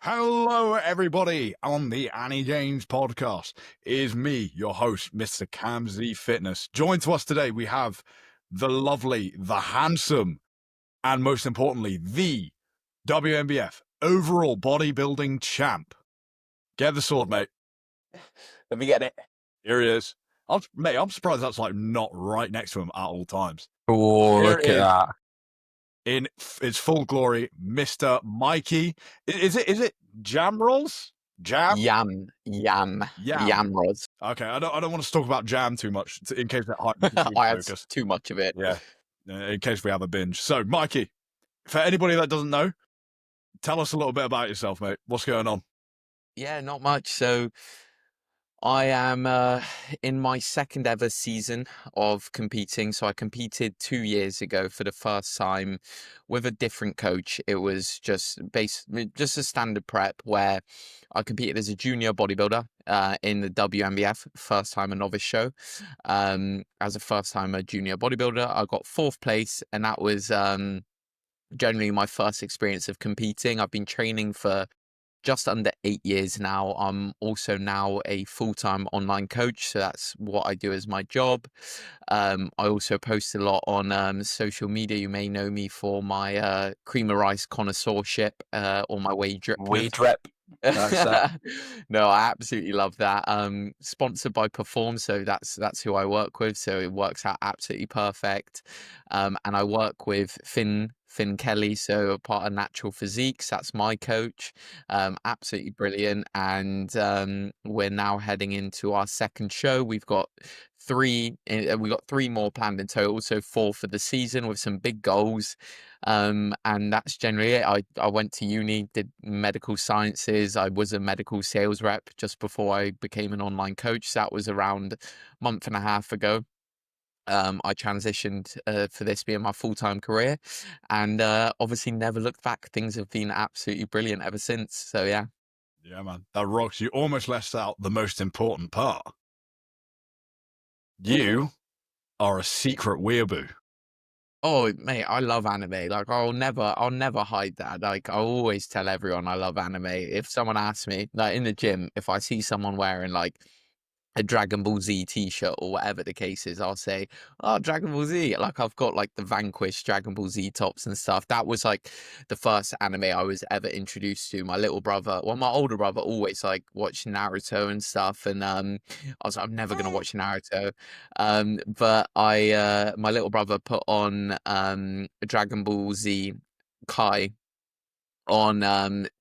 Hello, everybody, on the AniGains podcast. It is me, your host, Mr. Camzy Fitness. Joined to us today, we have the lovely, the handsome, and most importantly, the WNBF overall bodybuilding champ. Get the sword, mate. Let me get it. Here he is. I'm surprised that's like not right next to him at all times. Oh, Here look it at is. that. In its full glory, Mr. Mikey. Is it Jamroz? Jam? Jamroz. Okay, I don't want to talk about jam too much in case that hypes I had focus. too much of it. Yeah, in case we have a binge. So, Mikey, for anybody that doesn't know, tell us a little bit about yourself, mate. What's going on? Yeah, not much. So I am in my second ever season of competing. So I competed 2 years ago for the first time with a different coach. It was just a standard prep where I competed as a junior bodybuilder in the WNBF, first time a novice show. As a first time a junior bodybuilder, I got fourth place, and that was generally my first experience of competing. I've been training for just under 8 years now. I'm also now a full-time online coach, so that's what I do as my job. I also post a lot on social media. You may know me for my cream of rice connoisseurship or my wage rep. No, I absolutely love that. Sponsored by Perform, so that's who I work with. So it works out absolutely perfect. And I work with Finn Kelly, so a part of Natural Physiques. That's my coach. Absolutely brilliant. And we're now heading into our second show. We've got three more planned in total, so 4 for the season with some big goals. And that's generally it. I went to uni, did medical sciences. I was a medical sales rep just before I became an online coach. That was around a month and a half ago. I transitioned for this being my full-time career, and obviously never looked back. Things have been absolutely brilliant ever since. So yeah. Yeah, man, that rocks. You almost left out the most important part. You are a secret weeaboo. Oh, mate, I love anime. Like, I'll never hide that. Like, I always tell everyone I love anime. If someone asks me, like in the gym, if I see someone wearing like a Dragon Ball Z t-shirt or whatever the case is, I'll say, oh, Dragon Ball Z. Like, I've got like the Vanquish Dragon Ball Z tops and stuff. That was like the first anime I was ever introduced to. My little brother, well, my older brother always like watched Naruto and stuff, and I was like, I'm never gonna watch Naruto. But my little brother put on Dragon Ball Z Kai on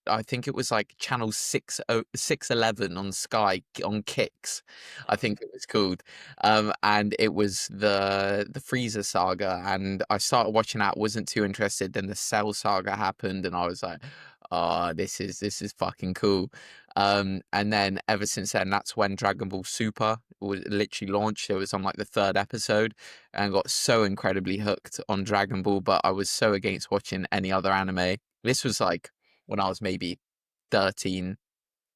I think it was like channel 611 on Sky on Kicks, I think it was called. And it was the Frieza saga, and I started watching that, wasn't too interested. Then the Cell saga happened, and I was like, oh, this is fucking cool. And then ever since then, that's when Dragon Ball Super was literally launched. It was on like the 3rd episode, and got so incredibly hooked on Dragon Ball, but I was so against watching any other anime. This was like when I was maybe 13.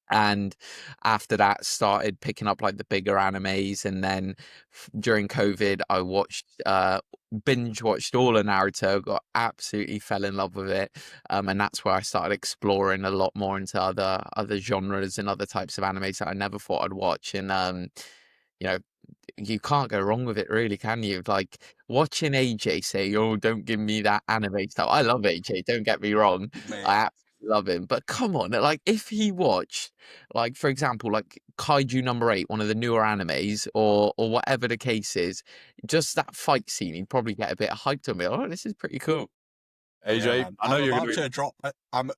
And after that, started picking up like the bigger animes. And then during COVID, I binge watched all of Naruto, got absolutely fell in love with it. And that's where I started exploring a lot more into other genres and other types of animes that I never thought I'd watch. And, you know, you can't go wrong with it, really, can you? Like, watching AJ say, oh, don't give me that anime stuff. I love AJ, don't get me wrong. Man. I absolutely love him. But come on, like, if he watched, like, for example, like Kaiju number 8, one of the newer animes, or whatever the case is, just that fight scene, he'd probably get a bit hyped on me. Oh, this is pretty cool. AJ, Yeah, I know you're about to drop. I'm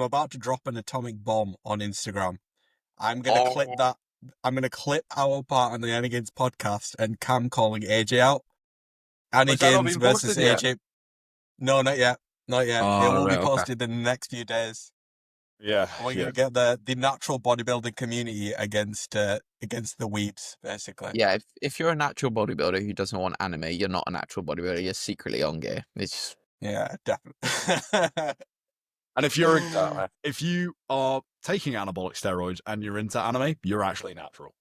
about to drop an atomic bomb on Instagram. I'm gonna Oh. clip that. I'm gonna clip our part on the AniGains podcast and Cam calling AJ out. AniGains versus AJ. No, not yet. Not yet. Oh, it will right, be posted in the next few days. Yeah, We're gonna get the natural bodybuilding community against the weebs, basically. Yeah, if you're a natural bodybuilder who doesn't want anime, you're not a natural bodybuilder. You're secretly on gear. It's just... Yeah, definitely. And if you are taking anabolic steroids and you're into anime, you're actually natural.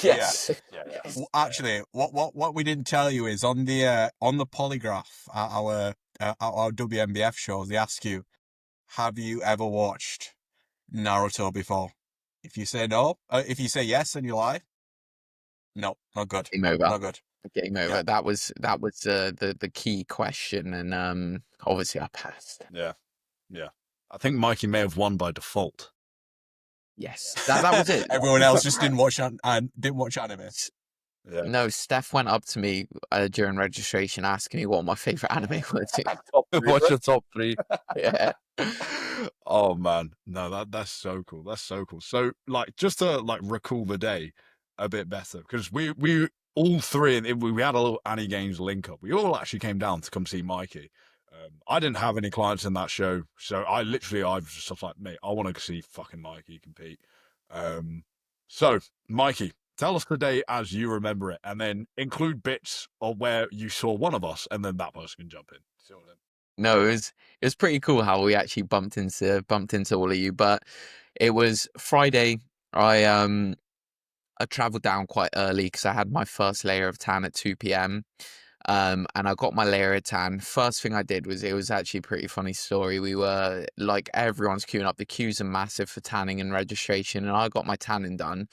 Yes. Yeah. Well, actually, what we didn't tell you is on the polygraph at our WNBF shows, they ask you, have you ever watched Naruto before. If you say no, if you say yes and you lie, no, not good. Game over. Not good. Game over. Yeah. That was the key question, and obviously I passed. Yeah. I think Mikey may have won by default. Yes, that was it. Everyone else just didn't watch anime. Yeah. No, Steph went up to me during registration asking me what my favorite anime was. What's your top 3? Yeah. Oh man, no, that's so cool. That's so cool. So like, just to like recall the day a bit better, because we all three, and we had a little AniGains link up. We all actually came down to come see Mikey. I didn't have any clients in that show, so I was just like, mate, I want to see fucking Mikey compete. So Mikey, tell us the day as you remember it, and then include bits of where you saw one of us, and then that person can jump in. See what I mean? No, it was pretty cool how we actually bumped into all of you. But it was Friday. I traveled down quite early because I had my first layer of tan at 2 p.m. And I got my layer of tan. First thing I did was, it was actually a pretty funny story. We were like, everyone's queuing up. The queues are massive for tanning and registration, and I got my tanning done.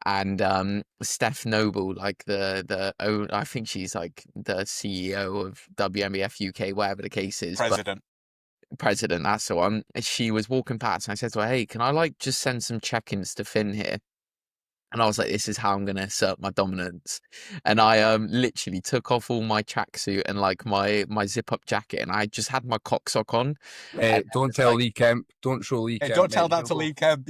And Steph Noble, like I think she's like the CEO of WNBF UK, whatever the case is. President, that's the one. She was walking past, and I said to her, "Hey, can I like just send some check-ins to Finn here?" And I was like, this is how I'm going to assert my dominance. And I literally took off all my tracksuit and like my zip-up jacket, and I just had my cock sock on. Don't tell Lee Kemp. Don't show Lee Kemp. Don't tell that to Lee Kemp.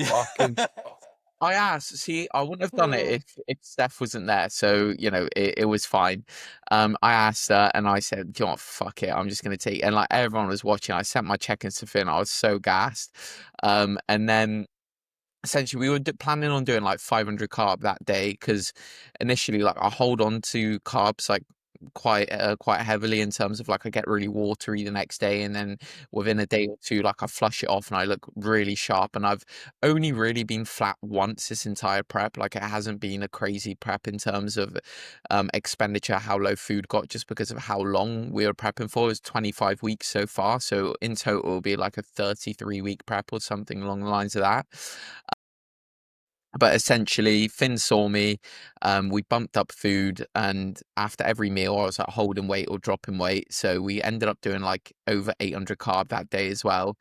I asked, see, I wouldn't have done it if Steph wasn't there. So, you know, it was fine. I asked her, and I said, do you know what, fuck it, I'm just going to take, and like everyone was watching, I sent my check-ins to Finn. I was so gassed. And then essentially we were planning on doing like 500 carb that day, because initially like I hold on to carbs like quite heavily, in terms of like I get really watery the next day, and then within a day or two like I flush it off and I look really sharp. And I've only really been flat once this entire prep. Like, it hasn't been a crazy prep in terms of expenditure, how low food got, just because of how long we were prepping for. It was 25 weeks so far, so in total it'll be like a 33-week prep or something along the lines of that. But essentially, Finn saw me, we bumped up food, and after every meal, I was like holding weight or dropping weight. So we ended up doing like over 800 carb that day as well,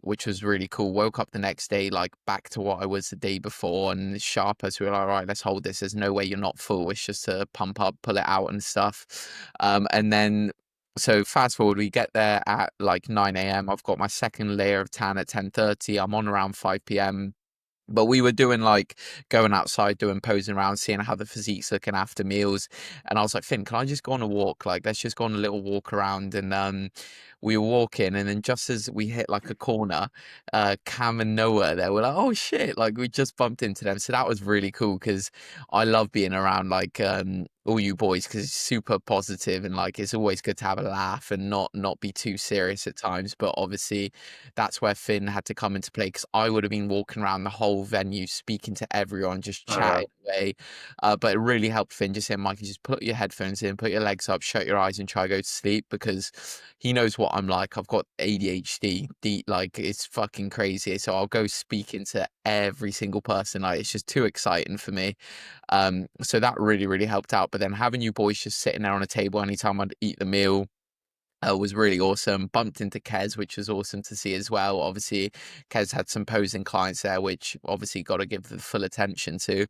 which was really cool. Woke up the next day, like back to what I was the day before, and sharp as we were like, all right, let's hold this. There's no way you're not full. It's just to pump up, pull it out and stuff. And then, so fast forward, we get there at like 9 a.m. I've got my second layer of tan at 10:30. I'm on around 5 p.m. But we were doing like going outside, doing posing around, seeing how the physique's looking after meals. And I was like, Finn, can I just go on a walk? Like, let's just go on a little walk around. And we were walking, and then just as we hit like a corner, Cam and Noah, they were like, oh shit, like we just bumped into them. So that was really cool, because I love being around like all you boys, because it's super positive, and like it's always good to have a laugh and not be too serious at times. But obviously that's where Finn had to come into play, because I would have been walking around the whole venue speaking to everyone, just chatting away. But it really helped Finn just saying, Mikey, just put your headphones in, put your legs up, shut your eyes and try to go to sleep, because he knows what I'm like. I've got ADHD, like it's fucking crazy. So I'll go speaking to every single person. Like, it's just too exciting for me. So that really helped out. But then having you boys just sitting there on a table anytime I'd eat the meal was really awesome. Bumped into Kez, which was awesome to see as well. Obviously, Kez had some posing clients there, which obviously got to give the full attention to.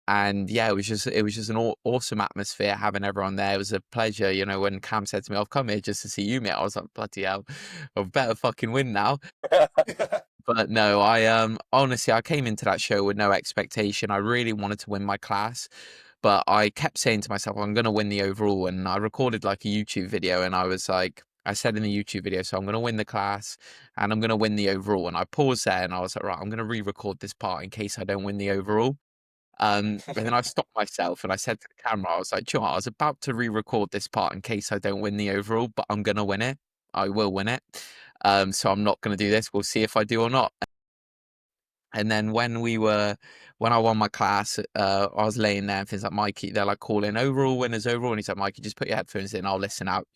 And yeah, it was just an awesome atmosphere having everyone there. It was a pleasure, you know. When Cam said to me, "I've come here just to see you, mate," I was like, "Bloody hell, I better fucking win now." But no, I honestly, I came into that show with no expectation. I really wanted to win my class, but I kept saying to myself, I'm going to win the overall. And I recorded like a YouTube video, and I was like, I said in the YouTube video, so I'm going to win the class and I'm going to win the overall. And I paused there and I was like, right, I'm going to re-record this part in case I don't win the overall. And then I stopped myself and I said to the camera, I was like, John, I was about to re-record this part in case I don't win the overall, but I'm going to win it. I will win it. So I'm not going to do this. We'll see if I do or not. And then when I won my class, I was laying there and things like, Mikey, they're like calling overall winners overall. And he's like, Mikey, just put your headphones in. I'll listen out.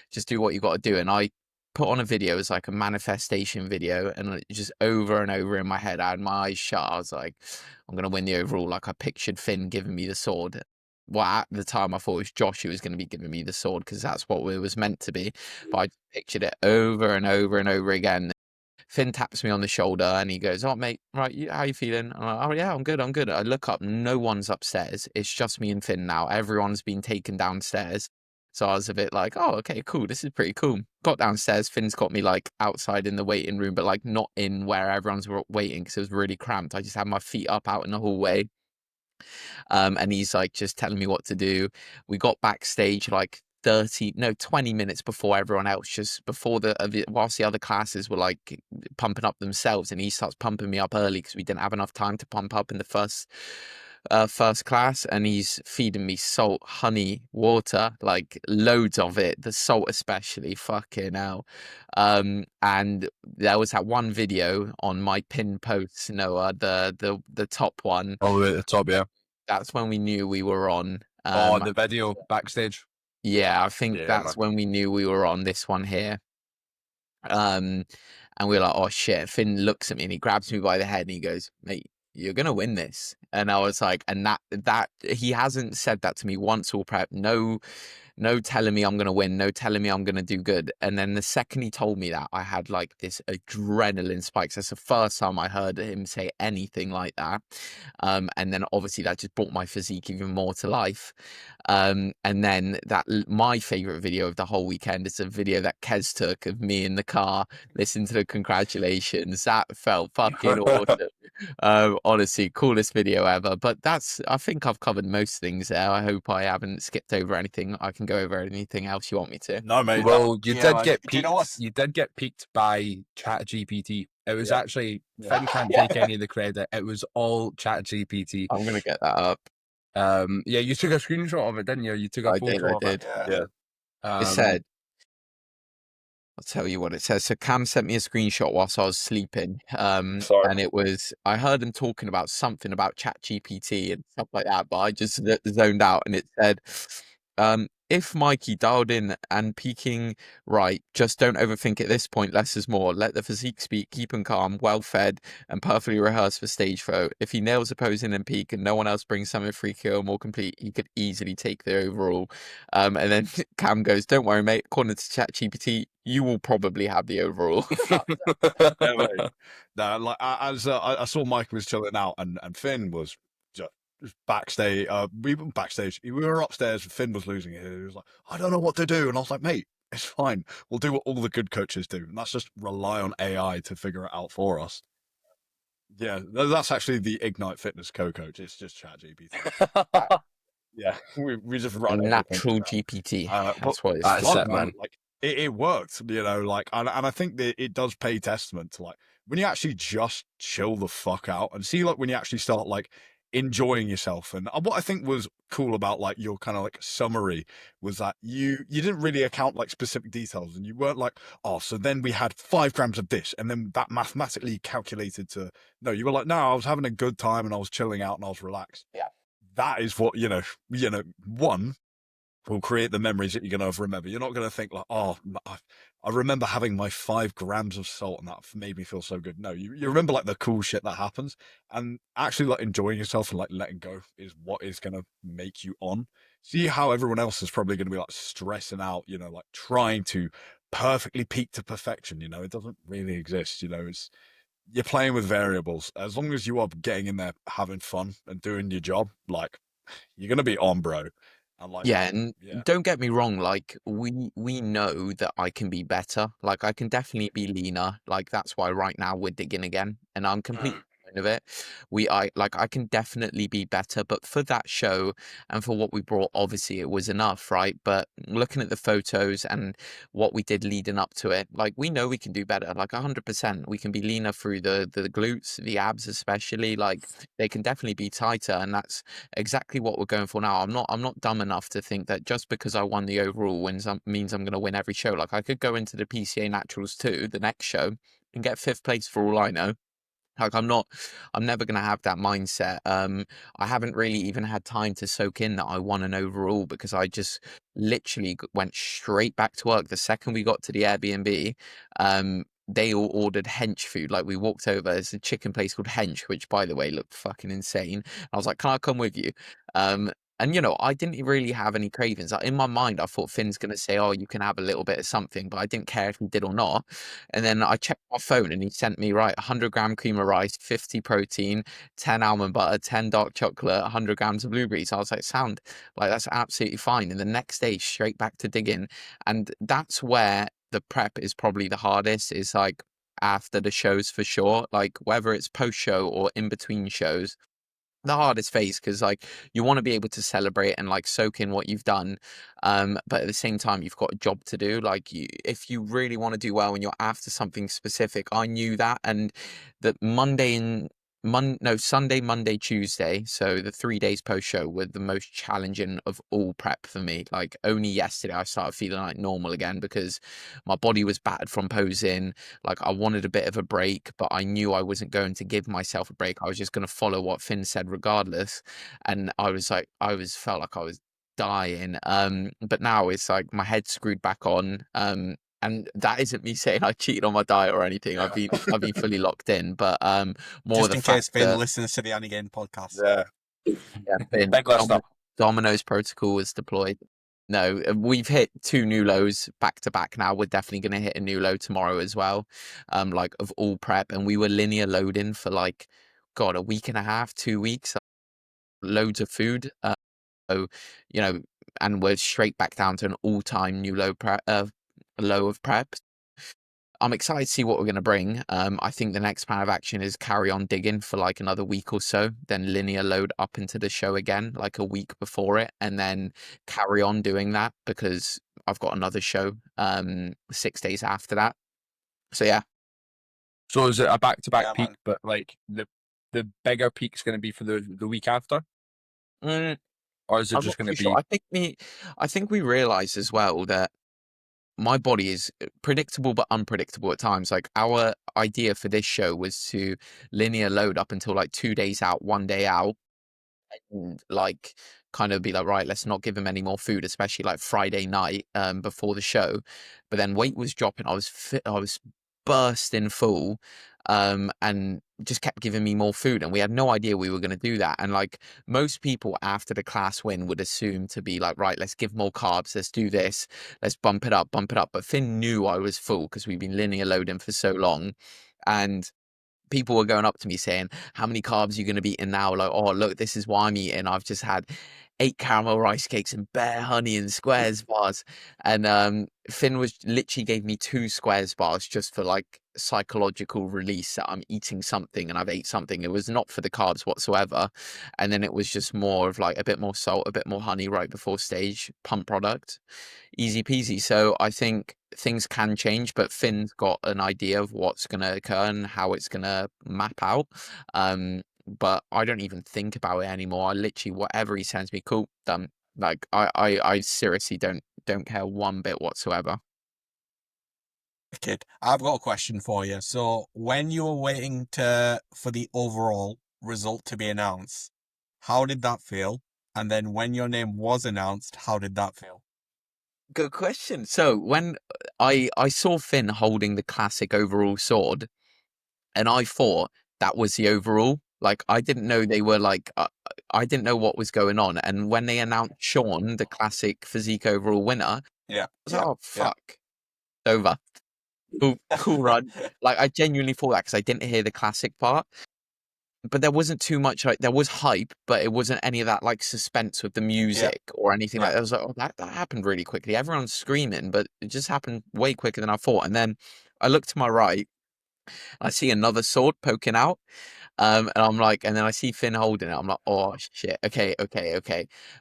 Just do what you got to do. And I put on a video as like a manifestation video, and like, just over and over in my head, I had my eyes shut. I was like, I'm gonna win the overall. Like I pictured Finn giving me the sword. Well, at the time I thought it was Josh who was going to be giving me the sword because that's what it was meant to be. But I pictured it over and over and over again. Finn taps me on the shoulder and he goes, "Oh, mate, right, how you feeling?" I'm like, "Oh, yeah, I'm good, I'm good." I look up, no one's upstairs. It's just me and Finn now. Everyone's been taken downstairs. So I was a bit like, "Oh, okay, cool. This is pretty cool." Got downstairs. Finn's got me like outside in the waiting room, but like not in where everyone's waiting because it was really cramped. I just had my feet up out in the hallway. And he's like just telling me what to do. We got backstage like 20 minutes before everyone else, just before whilst the other classes were like pumping up themselves, and he starts pumping me up early because we didn't have enough time to pump up in the first class, and he's feeding me salt, honey, water, like loads of it, the salt especially, fucking hell. And there was that one video on my pin post, Noah, the top one. All the way at the top, yeah. That's when we knew we were on. The video backstage. Yeah, I think that's when we knew we were on this one here. And we were like, "Oh shit!" Finn looks at me and he grabs me by the head and he goes, "Mate, you're gonna win this." And I was like, and that he hasn't said that to me once all prep. No telling me I'm going to win, no telling me I'm going to do good. And then the second he told me that, I had like this adrenaline spikes. That's the first time I heard him say anything like that. And then obviously that just brought my physique even more to life. And then my favorite video of the whole weekend is a video that Kez took of me in the car, listening to the congratulations. That felt fucking awesome. Honestly, coolest video ever. But I think I've covered most things there. I hope I haven't skipped over anything. I can go over anything else you want me to. No, mate. Well, you did get peaked. You did get peaked by ChatGPT. It was actually Finn can't take any of the credit. It was all ChatGPT. I'm gonna get that up. Yeah, you took a screenshot of it, didn't you? You took a photo of it. Yeah. It said, I'll tell you what it says. So Cam sent me a screenshot whilst I was sleeping. And it was, I heard him talking about something about ChatGPT and stuff like that, but I just zoned out, and it said, if Mikey dialed in and peaking right, just don't overthink at this point. Less is more. Let the physique speak. Keep him calm, well fed, and perfectly rehearsed for stage throw. If he nails a pose in and peak, and no one else brings something freaky or more complete, he could easily take the overall. And then Cam goes, "Don't worry, mate. According to ChatGPT, you will probably have the overall." No, like as I saw Mike was chilling out, and Finn was just backstage. We were backstage. We were upstairs. Finn was losing it. He was like, "I don't know what to do," and I was like, "Mate, it's fine. We'll do what all the good coaches do, and that's just rely on AI to figure it out for us." Yeah, that's actually the Ignite Fitness co-coach. It's just ChatGPT. Yeah, we just run natural GPT. That's what it's fun, man. Like it worked, you know. Like, and I think that it does pay testament to like when you actually just chill the fuck out and see like when you actually start like enjoying yourself. And what I think was cool about like your kind of like summary was that you didn't really account like specific details, and you weren't like, "Oh, so then we had 5 grams of this and then that mathematically calculated to." No, you were like, "No, I was having a good time and I was chilling out and I was relaxed." Yeah, that is what you know one will create the memories that you're going to remember. You're not going to think like, "Oh, I remember having my 5 grams of salt and that made me feel so good." No, you remember like the cool shit that happens, and actually like enjoying yourself and like letting go is what is going to make you on. See how everyone else is probably going to be like stressing out, you know, like trying to perfectly peak to perfection. You know, it doesn't really exist. You know, you're playing with variables. As long as you are getting in there, having fun and doing your job, like you're going to be on, bro. Like, and don't get me wrong, like we know that I can be better. Like I can definitely be leaner. Like that's why right now we're digging again, and I'm completely fine with it. I can definitely be better, but for that show and for what we brought, obviously it was enough, right? But looking at the photos and what we did leading up to it, like we know we can do better. Like 100%, we can be leaner through the glutes, the abs especially. Like they can definitely be tighter, and that's exactly what we're going for now. I'm not dumb enough to think that just because I won the overall means I'm going to win every show. Like I could go into the PCA Naturals 2, the next show, and get 5th place for all I know. Like I'm never gonna have that mindset. I haven't really even had time to soak in that I won an overall because I just literally went straight back to work the second we got to the Airbnb. They all ordered hench food. Like we walked over, there's a chicken place called Hench, which by the way looked fucking insane. I was like, can I come with you? And you know, I didn't really have any cravings. Like, in my mind, I thought Finn's gonna say, "Oh, you can have a little bit of something," but I didn't care if he did or not. And then I checked my phone, and he sent me 100-gram cream of rice, 50 protein, 10 almond butter, 10 dark chocolate, 100 grams of blueberries. I was like, "Sound like that's absolutely fine." And the next day, straight back to digging, and that's where the prep is probably the hardest. Is like after the shows for sure. Like whether it's post show or in between shows, the hardest phase because like you want to be able to celebrate and like soak in what you've done, but at the same time you've got a job to do. Like if you really want to do well and you're after something specific, I knew that. And that Sunday, Monday, Tuesday, so the 3 days post show were the most challenging of all prep for me. Like only yesterday I started feeling like normal again because my body was battered from posing. Like I wanted a bit of a break, but I knew I wasn't going to give myself a break. I was just going to follow what Finn said regardless. And I felt like I was dying. But now it's like my head's screwed back on. And that isn't me saying I cheated on my diet or anything. I've been fully locked in. But more just the in fact case Finn that, listens to the AniGains podcast. Finn, Big listener. Domino's protocol was deployed. No, we've hit 2 new lows back to back now. We're definitely going to hit a new low tomorrow as well, like of all prep. And we were linear loading for like, God, a week and a half, 2 weeks, loads of food. So, you know, and we're straight back down to an all-time new low of prep. I'm excited to see what we're going to bring. I think the next plan of action is carry on digging for like another week or so, then linear load up into the show again, like a week before it, and then carry on doing that because I've got another show 6 days after that. So yeah. So is it a back-to-back Yeah, peak, man. but like the bigger peak's going to be for the week after, Mm, or is it I'm just not going too to sure. be? I think we realize as well that my body is predictable but unpredictable at times. Like our idea for this show was to linear load up until like 2 days out, 1 day out, and like kind of be like, right, let's not give him any more food, especially like Friday night before the show. But then weight was dropping. I was fit, I was bursting full, and just kept giving me more food, and we had no idea we were going to do that. And like most people after the class win would assume to be like, right, let's give more carbs, let's do this, let's bump it up. But Finn knew I was full because we've been linear loading for so long. And people were going up to me saying, how many carbs are you going to be eating now? Like, oh, look, this is what I'm eating. I've just had 8 caramel rice cakes and bare honey and squares bars. And Finn literally gave me 2 squares bars just for like psychological release that I'm eating something and I've ate something. It was not for the carbs whatsoever. And then it was just more of like a bit more salt, a bit more honey right before stage, pump product. Easy peasy. So I think things can change, but Finn's got an idea of what's going to occur and how it's going to map out. But I don't even think about it anymore. I literally, whatever he sends me, cool, done. Like I seriously don't care one bit whatsoever. Kid, I've got a question for you. So when you were waiting for the overall result to be announced, how did that feel? And then when your name was announced, how did that feel? Good question. So when I saw Finn holding the classic overall sword, and I thought that was the overall. Like I didn't know they were like I didn't know what was going on. And when they announced Sean, the classic physique overall winner, Yeah. I was like, oh fuck, over. Cool run. Like I genuinely thought that because I didn't hear the classic part. But there wasn't too much, like there was hype, but it wasn't any of that like suspense with the music or anything like that. I was like, oh, that happened really quickly. Everyone's screaming, but it just happened way quicker than I thought. And then I look to my right, I see another sword poking out. And I'm like, and then I see Finn holding it. I'm like, oh shit, okay.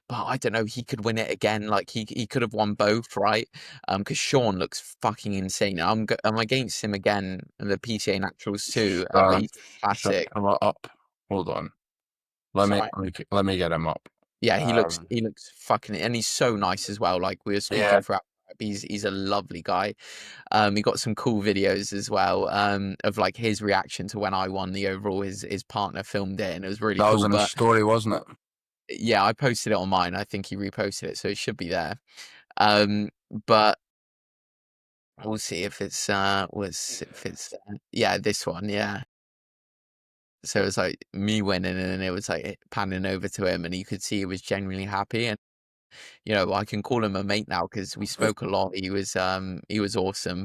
But I don't know, he could win it again. Like he could have won both, right? Because Sean looks fucking insane. I'm against him again in the PCA Naturals too. He's classic. I'm up. Hold on. Let me get him up. Yeah, he looks fucking, and he's so nice as well. Like we were speaking Yeah. throughout, He's a lovely guy. He got some cool videos as well, of like his reaction to when I won the overall. His partner filmed it, and it was really That cool. was in a story, wasn't it? Yeah, I posted it on mine. I think he reposted it, so it should be there. But we'll see if it's yeah, this one, yeah. So it was like me winning, and then it was like panning over to him, and you could see he was genuinely happy. And you know, I can call him a mate now because we spoke a lot. He was awesome.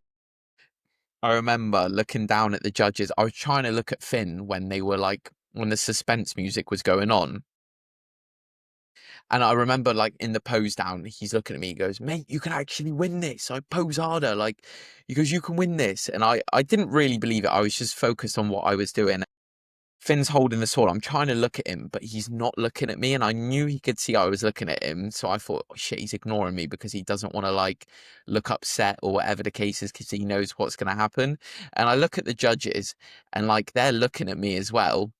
I remember looking down at the judges. I was trying to look at Finn when they were like when the suspense music was going on. And I remember like in the pose down, he's looking at me, he goes, "Mate, you can actually win this. I pose harder." Like he goes, "You can win this." And I didn't really believe it. I was just focused on what I was doing. Finn's holding the sword. I'm trying to look at him, but he's not looking at me. And I knew he could see I was looking at him. So I thought, oh, shit, he's ignoring me because he doesn't want to like look upset or whatever the case is because he knows what's going to happen. And I look at the judges and like they're looking at me as well.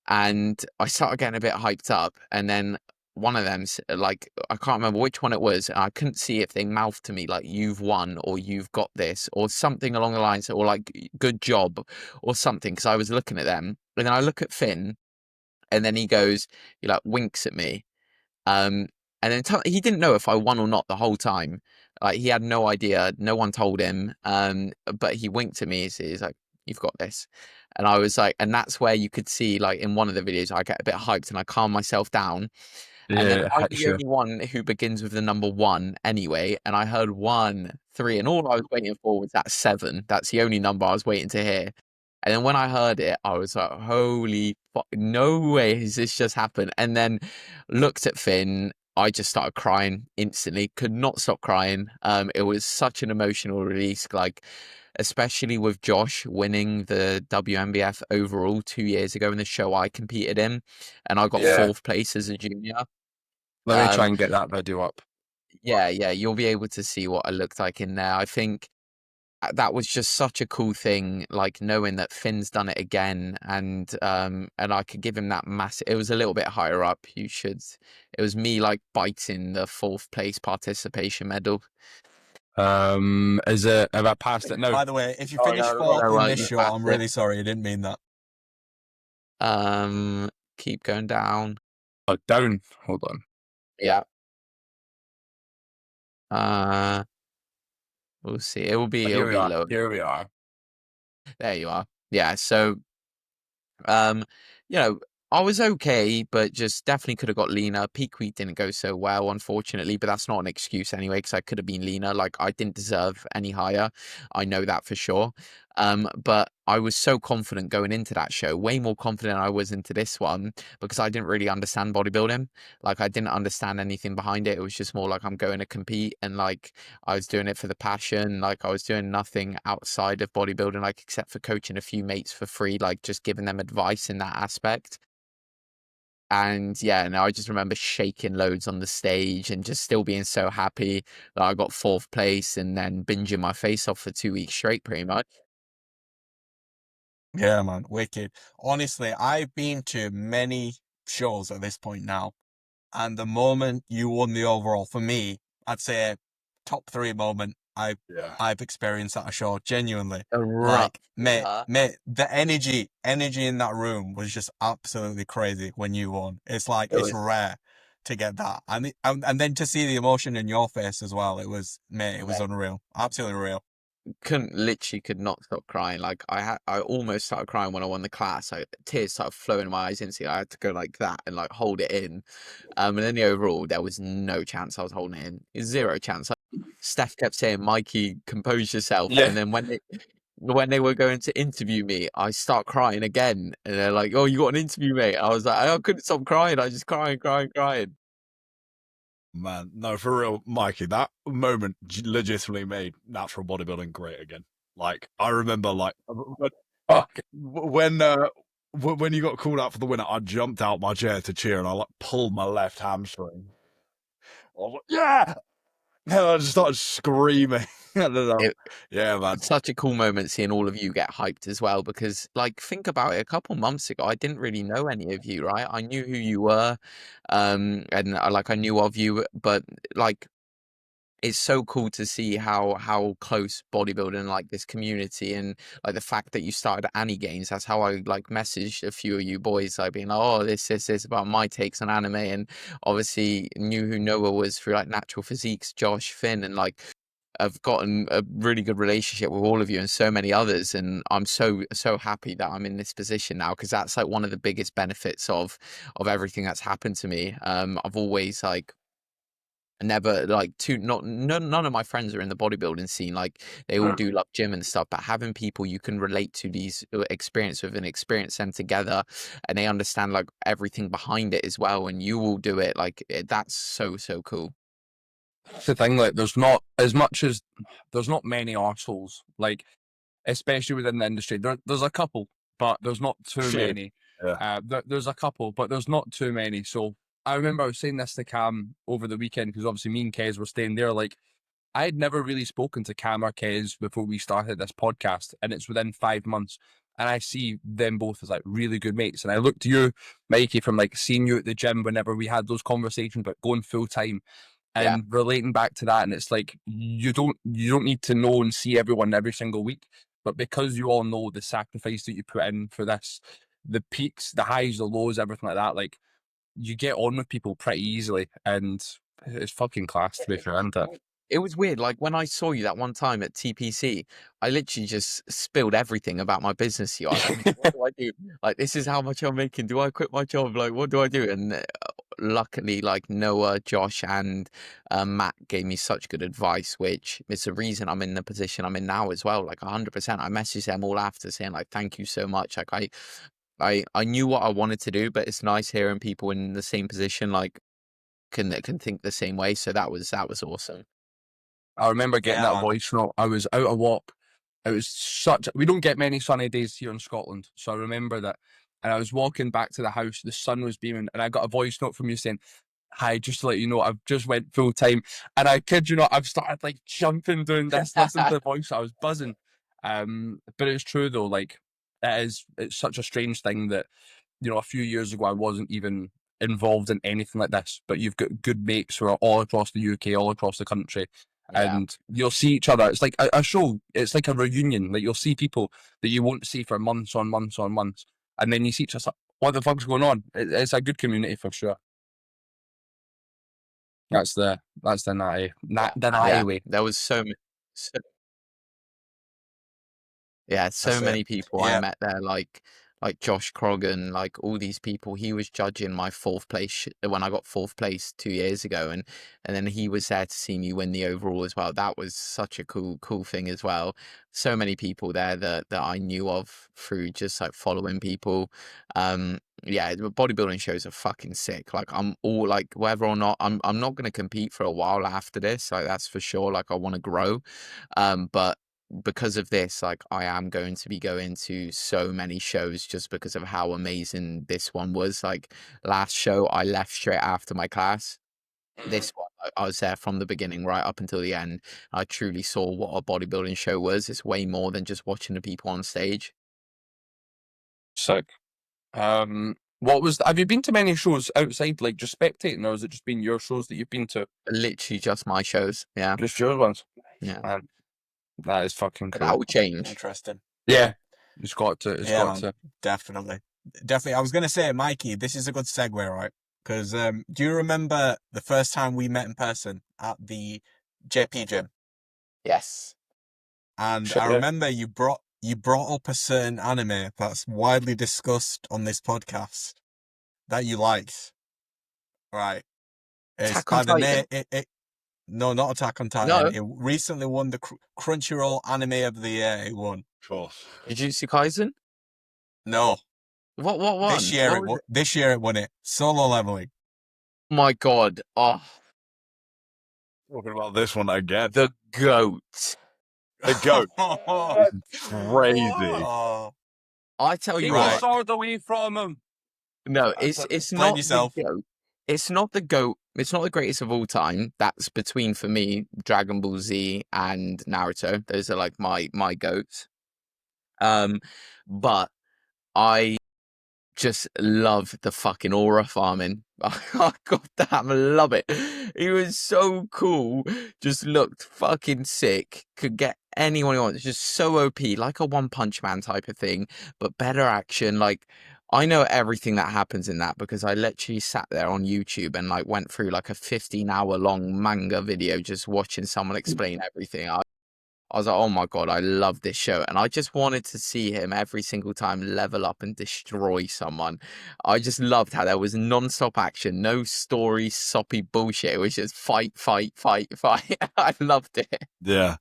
And I started getting a bit hyped up. And then one of them's like, I can't remember which one it was. And I couldn't see if they mouthed to me like, "You've won," or "You've got this," or something along the lines, or like, "Good job," or something. Because I was looking at them. And then I look at Finn, and then he goes, he like winks at me. And then he didn't know if I won or not the whole time. Like he had no idea. No one told him. But he winked at me. He's like, "You've got this." And I was like, and that's where you could see, like in one of the videos, I get a bit hyped and I calm myself down. And then I'm the only one who begins with the number 1 anyway. And I heard 1, 3, and all I was waiting for was that 7. That's the only number I was waiting to hear. And then when I heard it, I was like, holy fuck, no way has this just happened. And then looked at Finn. I just started crying instantly, could not stop crying. It was such an emotional release, like, especially with Josh winning the WNBF overall 2 years ago in the show I competed in. And I got 4th place as a junior. Let me try and get that video up. Yeah, you'll be able to see what I looked like in there. I think that was just such a cool thing, like knowing that Finn's done it again, and I could give him that massive. It was a little bit higher up. It was me like biting the 4th place participation medal. Is it? Have I passed it now? By the way, if you finish 4th in this show, I'm really sorry. I didn't mean that. Keep going down. Oh, down. Hold on. Yeah. We'll see. It'll be low. Here we are. There you are. Yeah. So, you know, I was okay, but just definitely could have got leaner. Peak week didn't go so well, unfortunately, but that's not an excuse anyway, because I could have been leaner. Like, I didn't deserve any higher. I know that for sure. But I was so confident going into that show, way more confident than I was into this one, because I didn't really understand bodybuilding. Like, I didn't understand anything behind it. It was just more like, I'm going to compete, and like I was doing it for the passion. Like, I was doing nothing outside of bodybuilding, like except for coaching a few mates for free, like just giving them advice in that aspect. And yeah, no, I just remember shaking loads on the stage and just still being so happy that I got 4th place, and then binging my face off for 2 weeks straight, pretty much. Yeah, man, wicked. Honestly, I've been to many shows at this point now, and the moment you won the overall, for me, I'd say top 3 moment I've experienced at a show, genuinely. Like, mate, the energy in that room was just absolutely crazy when you won. It's like, it's rare to get that. And then to see the emotion in your face as well, it was unreal. Absolutely real. Could not stop crying. Like, I almost started crying when I won the class. Tears started flowing in my eyes instantly. I had to go like that and like hold it in. And then the overall, there was no chance I was holding it in. 0 chance. Steph kept saying, "Mikey, compose yourself." Yeah. And then when they were going to interview me, I start crying again. And they're like, "Oh, you got an interview, mate?" I was like, I couldn't stop crying. I just crying. Man, no, for real, Mikey, that moment legitimately made natural bodybuilding great again. Like, I remember, like, when you got called out for the winner, I jumped out my chair to cheer, and I like pulled my left hamstring. I was like, yeah! And I just started screaming. Yeah, man. It's such a cool moment seeing all of you get hyped as well, because like, think about it, a couple months ago I didn't really know any of you, right? I knew who you were, and like I knew of you, but like it's so cool to see how close bodybuilding, like this community, and like the fact that you started at AniGains. That's how I like messaged a few of you boys, like being like, oh, this about my takes on anime, and obviously knew who Noah was through like Natural Physiques, Josh, Finn, and like I've gotten a really good relationship with all of you and so many others, and I'm so happy that I'm in this position now, because that's like one of the biggest benefits of everything that's happened to me. I've always like never like none of my friends are in the bodybuilding scene, like they all do love gym and stuff, but having people you can relate to these experience with and experience them together, and they understand like everything behind it as well, and you all do it, like that's so cool. That's the thing, like there's not as much as there's not many arseholes, like especially within the industry. There's a couple, but there's not too many. Yeah. There's a couple, but there's not too many. So I remember I was saying this to Cam over the weekend, because obviously me and Kez were staying there. Like, I had never really spoken to Cam or Kez before we started this podcast, and it's within 5 months. And I see them both as like really good mates. And I look to you, Mikey, from like seeing you at the gym whenever we had those conversations about going full time and relating back to that. And it's like you don't need to know and see everyone every single week, but because you all know the sacrifice that you put in for this, the peaks, the highs, the lows, everything like that, like you get on with people pretty easily, and it's fucking class, to be fair, isn't it? It was weird. Like when I saw you that one time at TPC, I literally just spilled everything about my business to you. I was like, what do I do? Like, this is how much I'm making. Do I quit my job? Like, what do I do? And luckily, like Noah, Josh, and Matt gave me such good advice, which is the reason I'm in the position I'm in now as well. Like 100%. I messaged them all after saying like, thank you so much. Like I knew what I wanted to do, but it's nice hearing people in the same position, like can think the same way. So that was awesome. I remember getting that voice note. I was out of walk. It was we don't get many sunny days here in Scotland, so I remember that. And I was walking back to the house, the sun was beaming, and I got a voice note from you saying, hi, just to let you know, I've just went full time. And I kid you not, I've started like jumping doing this, listening to the voice. I was buzzing. But it's true though, like it's such a strange thing that, you know, a few years ago I wasn't even involved in anything like this, but you've got good mates who are all across the UK, all across the country. And you'll see each other. It's like a show. It's like a reunion. Like you'll see people that you won't see for months on months on months, and then you see each other. What the fuck's going on? It's a good community for sure. That's the natty way. There was so many people I met there, like Josh Croggan, like all these people. He was judging my 4th place when I got 4th place 2 years ago, and then he was there to see me win the overall as well. That was such a cool thing as well. So many people there that I knew of through just like following people. The bodybuilding shows are fucking sick. Like I'm all like, whether or not I'm not going to compete for a while after this, like that's for sure. Like I want to grow, but because of this, like I am going to be going to so many shows just because of how amazing this one was. Like last show, I left straight after my class. This one, I was there from the beginning right up until the end. I truly saw what a bodybuilding show was. It's way more than just watching the people on stage. Sick. Have you been to many shows outside, like just spectating, or has it just been your shows that you've been to? Literally just my shows. Yeah. Just your ones. Yeah. That is fucking cool. That will change. Interesting. Yeah. It's got to. Definitely. I was going to say, Mikey, this is a good segue, right? Because do you remember the first time we met in person at the JP gym? Yes. And I remember you brought up a certain anime that's widely discussed on this podcast that you liked. Right. It's by the name. No, not Attack on Titan. No. It recently won the Crunchyroll Anime of the Year. It won. Sure. Jujutsu Kaisen? No. What won? This year it won it. Solo Leveling. Oh my God. Oh. Talking about this one again. The GOAT. The GOAT. Crazy. Oh. I tell you what. what. Sword away from him. No, it's not the GOAT. It's not the GOAT. It's not the greatest of all time. That's between, for me, Dragon Ball Z and Naruto. Those are like my GOATs. But I just love the fucking aura farming. Oh, God damn, I love it. He was so cool. Just looked fucking sick. Could get anyone he wants. Just so OP, like a One Punch Man type of thing, but better action. Like, I know everything that happens in that because I literally sat there on YouTube and like went through like a 15-hour long manga video just watching someone explain everything. I was like, oh my God, I love this show. And I just wanted to see him every single time level up and destroy someone. I just loved how there was non-stop action, no story, soppy bullshit. It was just fight, fight, fight, fight. I loved it. Yeah.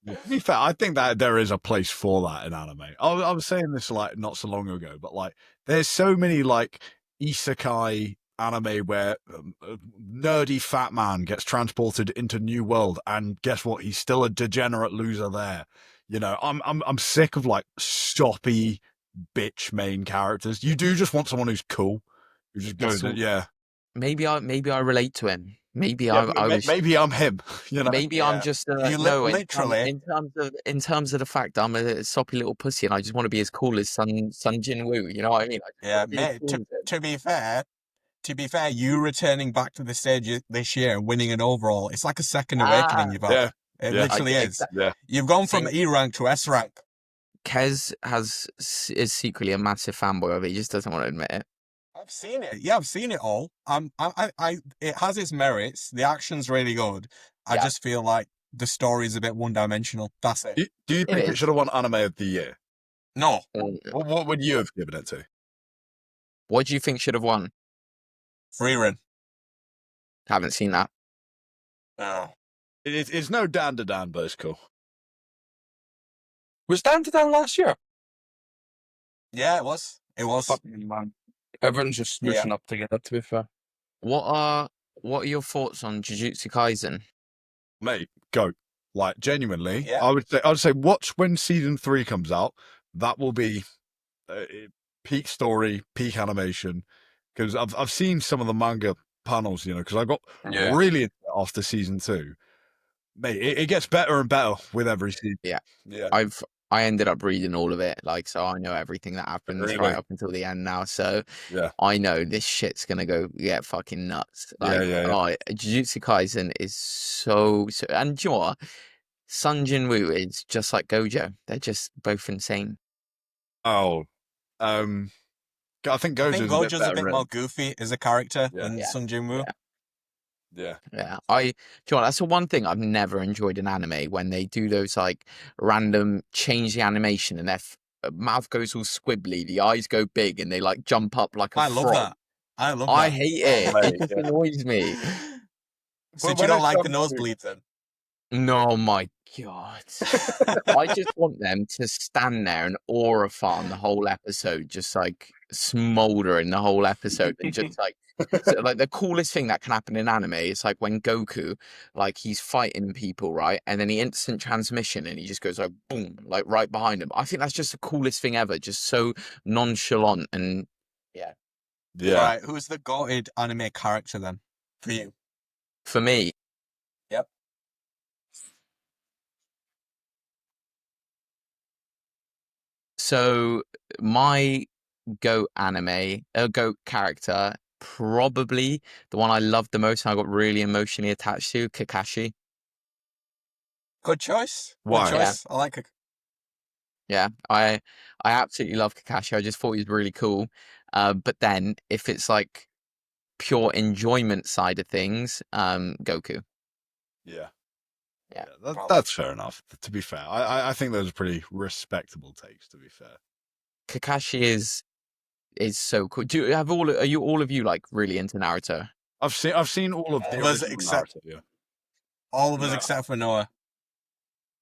To be fair, I think that there is a place for that in anime. I was saying this like not so long ago, but like there's so many like isekai anime where a nerdy fat man gets transported into new world, and guess what? He's still a degenerate loser there. You know, I'm sick of like soppy bitch main characters. You do just want someone who's cool, who just goes, yeah. Maybe I relate to him. Maybe Yeah, I was. maybe I'm him. You know, Maybe I'm just literally in terms of the fact that I'm a soppy little pussy and I just want to be as cool as Sun Jin Woo. You know what I mean? Yeah, mate. To be fair, you returning back to the stage this year and winning an overall, it's like a second awakening you've had. Yeah. It literally is. Yeah. You've gone from E rank to S rank. Kez is secretly a massive fanboy of it. He just doesn't want to admit it. I've seen it. Yeah, I've seen it all. It has its merits. The action's really good. I just feel like the story's a bit one-dimensional. That's it. Do you think it should have won Anime of the Year? No. What would you have given it to? What do you think should have won? Freerun. Haven't seen that. No. It's no Dan to Dan, but it's cool. Was Dan to Dan last year? Yeah, it was. It was. Fucking man. Everyone's just smooshing up together, to be fair. What are your thoughts on Jujutsu Kaisen? Mate, go. Like, genuinely, Yeah. I would say watch when season 3 comes out. That will be peak story, peak animation. Because I've seen some of the manga panels, you know, because I got really into it after season 2. Mate, it gets better and better with every season. Yeah. Yeah. I ended up reading all of it, like, so I know everything that happens right up until the end now. So I know this shit's gonna go get fucking nuts. Like, Jujutsu Kaisen is so and do you know what? Sun Jin Woo is just like Gojo. They're just both insane. Oh, I think Gojo's a bit more goofy as a character than Sun Jin Woo. Yeah. Do you know what, that's the one thing I've never enjoyed in anime, when they do those like random change the animation and their mouth goes all squibbly, the eyes go big, and they like jump up like a frog. Love that. I love that. I hate it. It just annoys me. So you don't like the nosebleeds then? No, my God. I just want them to stand there and aura farm the whole episode, just like smoldering the whole episode, and just like, so, like the coolest thing that can happen in anime is like when Goku, like he's fighting people, right? And then he instant transmission and he just goes like boom, like right behind him. I think that's just the coolest thing ever. Just so nonchalant and yeah. Right. Who's the goated anime character then for you? For me. Yep. So my goat character, probably the one I loved the most and I got really emotionally attached to, Kakashi. Good choice. Why? Good choice. I like it. Yeah, I absolutely love Kakashi. I just thought he was really cool. But then if it's like pure enjoyment side of things, Goku. Yeah. Yeah. That's fair enough, to be fair. I think those are pretty respectable takes, to be fair. Kakashi is so cool. Are you all of you like really into Naruto? I've seen all of us except Naruto, all of us except for Noah.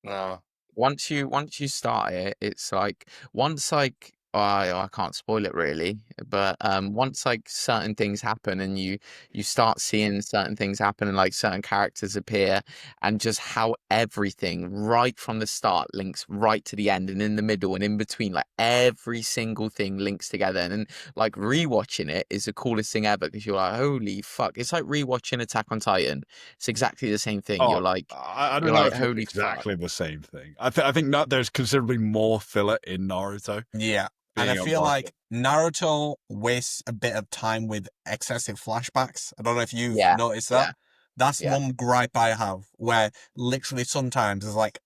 No. Once you start it, it's like once like I can't spoil it really, but once like certain things happen and you start seeing certain things happen and like certain characters appear, and just how everything right from the start links right to the end, and in the middle and in between, like every single thing links together, and then like rewatching it is the coolest thing ever, because you're like, holy fuck, it's like rewatching Attack on Titan. It's exactly the same thing. You're like, I don't know like, if holy it's exactly the same thing. I think there's considerably more filler in Naruto. Yeah. And I being feel unbiased. like Naruto wastes a bit of time with excessive flashbacks. I don't know if you've Yeah, noticed that. That's yeah. one gripe I have, where literally sometimes there's like,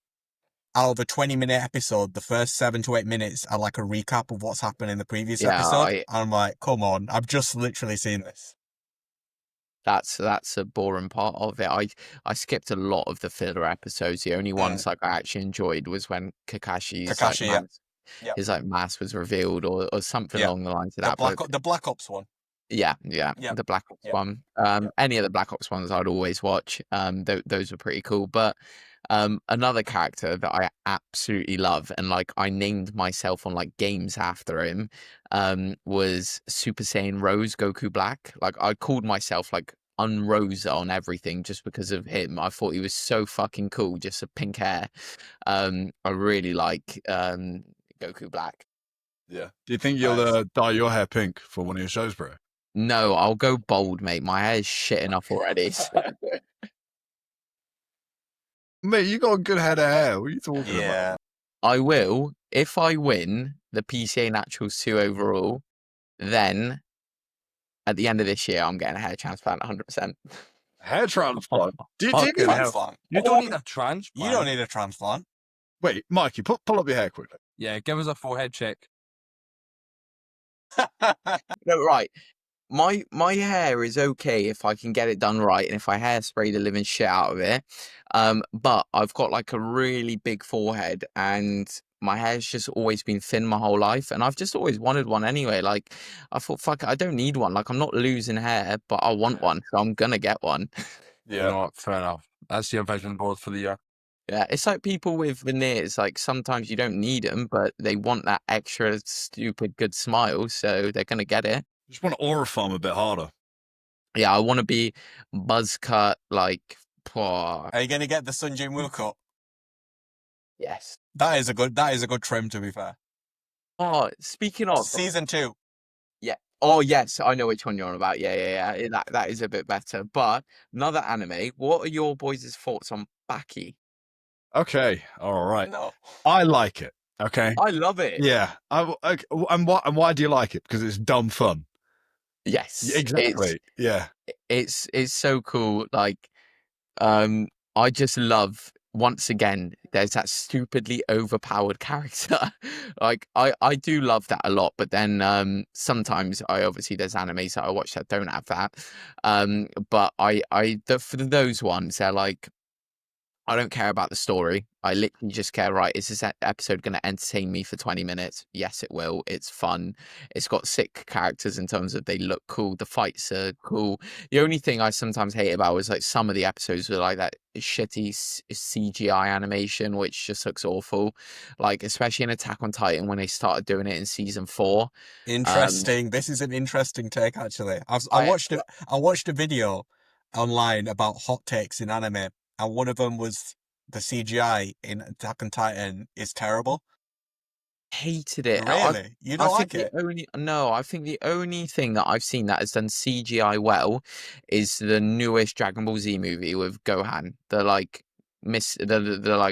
out of a 20-minute episode, the first 7 to 8 minutes are like a recap of what's happened in the previous episode. And I'm like, come on, I've just literally seen this. That's a boring part of it. I skipped a lot of the filler episodes. The only ones like I actually enjoyed was when Kakashi's like his like mask was revealed or something along the lines of that. The Black Ops one. Yeah, the Black Ops one. Any of the Black Ops ones I'd always watch. Those were pretty cool. But another character that I absolutely love and like I named myself on like games after him was Super Saiyan Rose Goku Black. Like I called myself like Unrosa on everything just because of him. I thought he was so fucking cool, just a pink hair. I really like Goku Black. Yeah. Do you think you'll dye your hair pink for one of your shows, bro? No, I'll go bald, mate. My hair is shit enough already. Mate, you got a good head of hair. What are you talking about? I will. If I win the PCA Naturals 2 overall, then at the end of this year, I'm getting a hair transplant 100%. Hair transplant? You don't need a transplant. You don't need a transplant. Wait, Mikey, pull up your hair quickly. Yeah, give us a forehead check. No, right. My hair is okay if I can get it done right and if I hairspray the living shit out of it. But I've got like a really big forehead and my hair's just always been thin my whole life and I've just always wanted one anyway. Like I thought, fuck it, I don't need one. Like I'm not losing hair, but I want one, so I'm gonna get one. Yeah, you know what? Fair enough. That's your vision board for the year. Yeah, it's like people with veneers. Like sometimes you don't need them, but they want that extra stupid good smile, so they're gonna get it. Just want to aura farm a bit harder. Yeah, I want to be buzz cut. Like, are you gonna get the Sun Jin-woo cut? Yes, that is a good trim. To be fair. Oh, speaking of season 2. Yeah. Oh yes, I know which one you're on about. Yeah. That is a bit better. But another anime. What are your boys' thoughts on Baki? Okay, all right. No, I like it. Okay, I love it. Yeah, and why do you like it? Because it's dumb fun. Yes, exactly. It's so cool. Like, I just love. Once again, there's that stupidly overpowered character. Like, I do love that a lot. But then sometimes obviously there's animes that I watch that don't have that. But for those ones, they're like, I don't care about the story. I literally just care, right, is this episode going to entertain me for 20 minutes? Yes, it will. It's fun. It's got sick characters in terms of they look cool. The fights are cool. The only thing I sometimes hate about is like some of the episodes were like that shitty CGI animation, which just looks awful. Like, especially in Attack on Titan when they started doing it in season 4. Interesting. This is an interesting take, actually. I watched a video online about hot takes in anime. And one of them was the CGI in Attack on Titan is terrible. Hated it. Really? You don't like it? No, I think the only thing that I've seen that has done CGI well is the newest Dragon Ball Z movie with Gohan. The like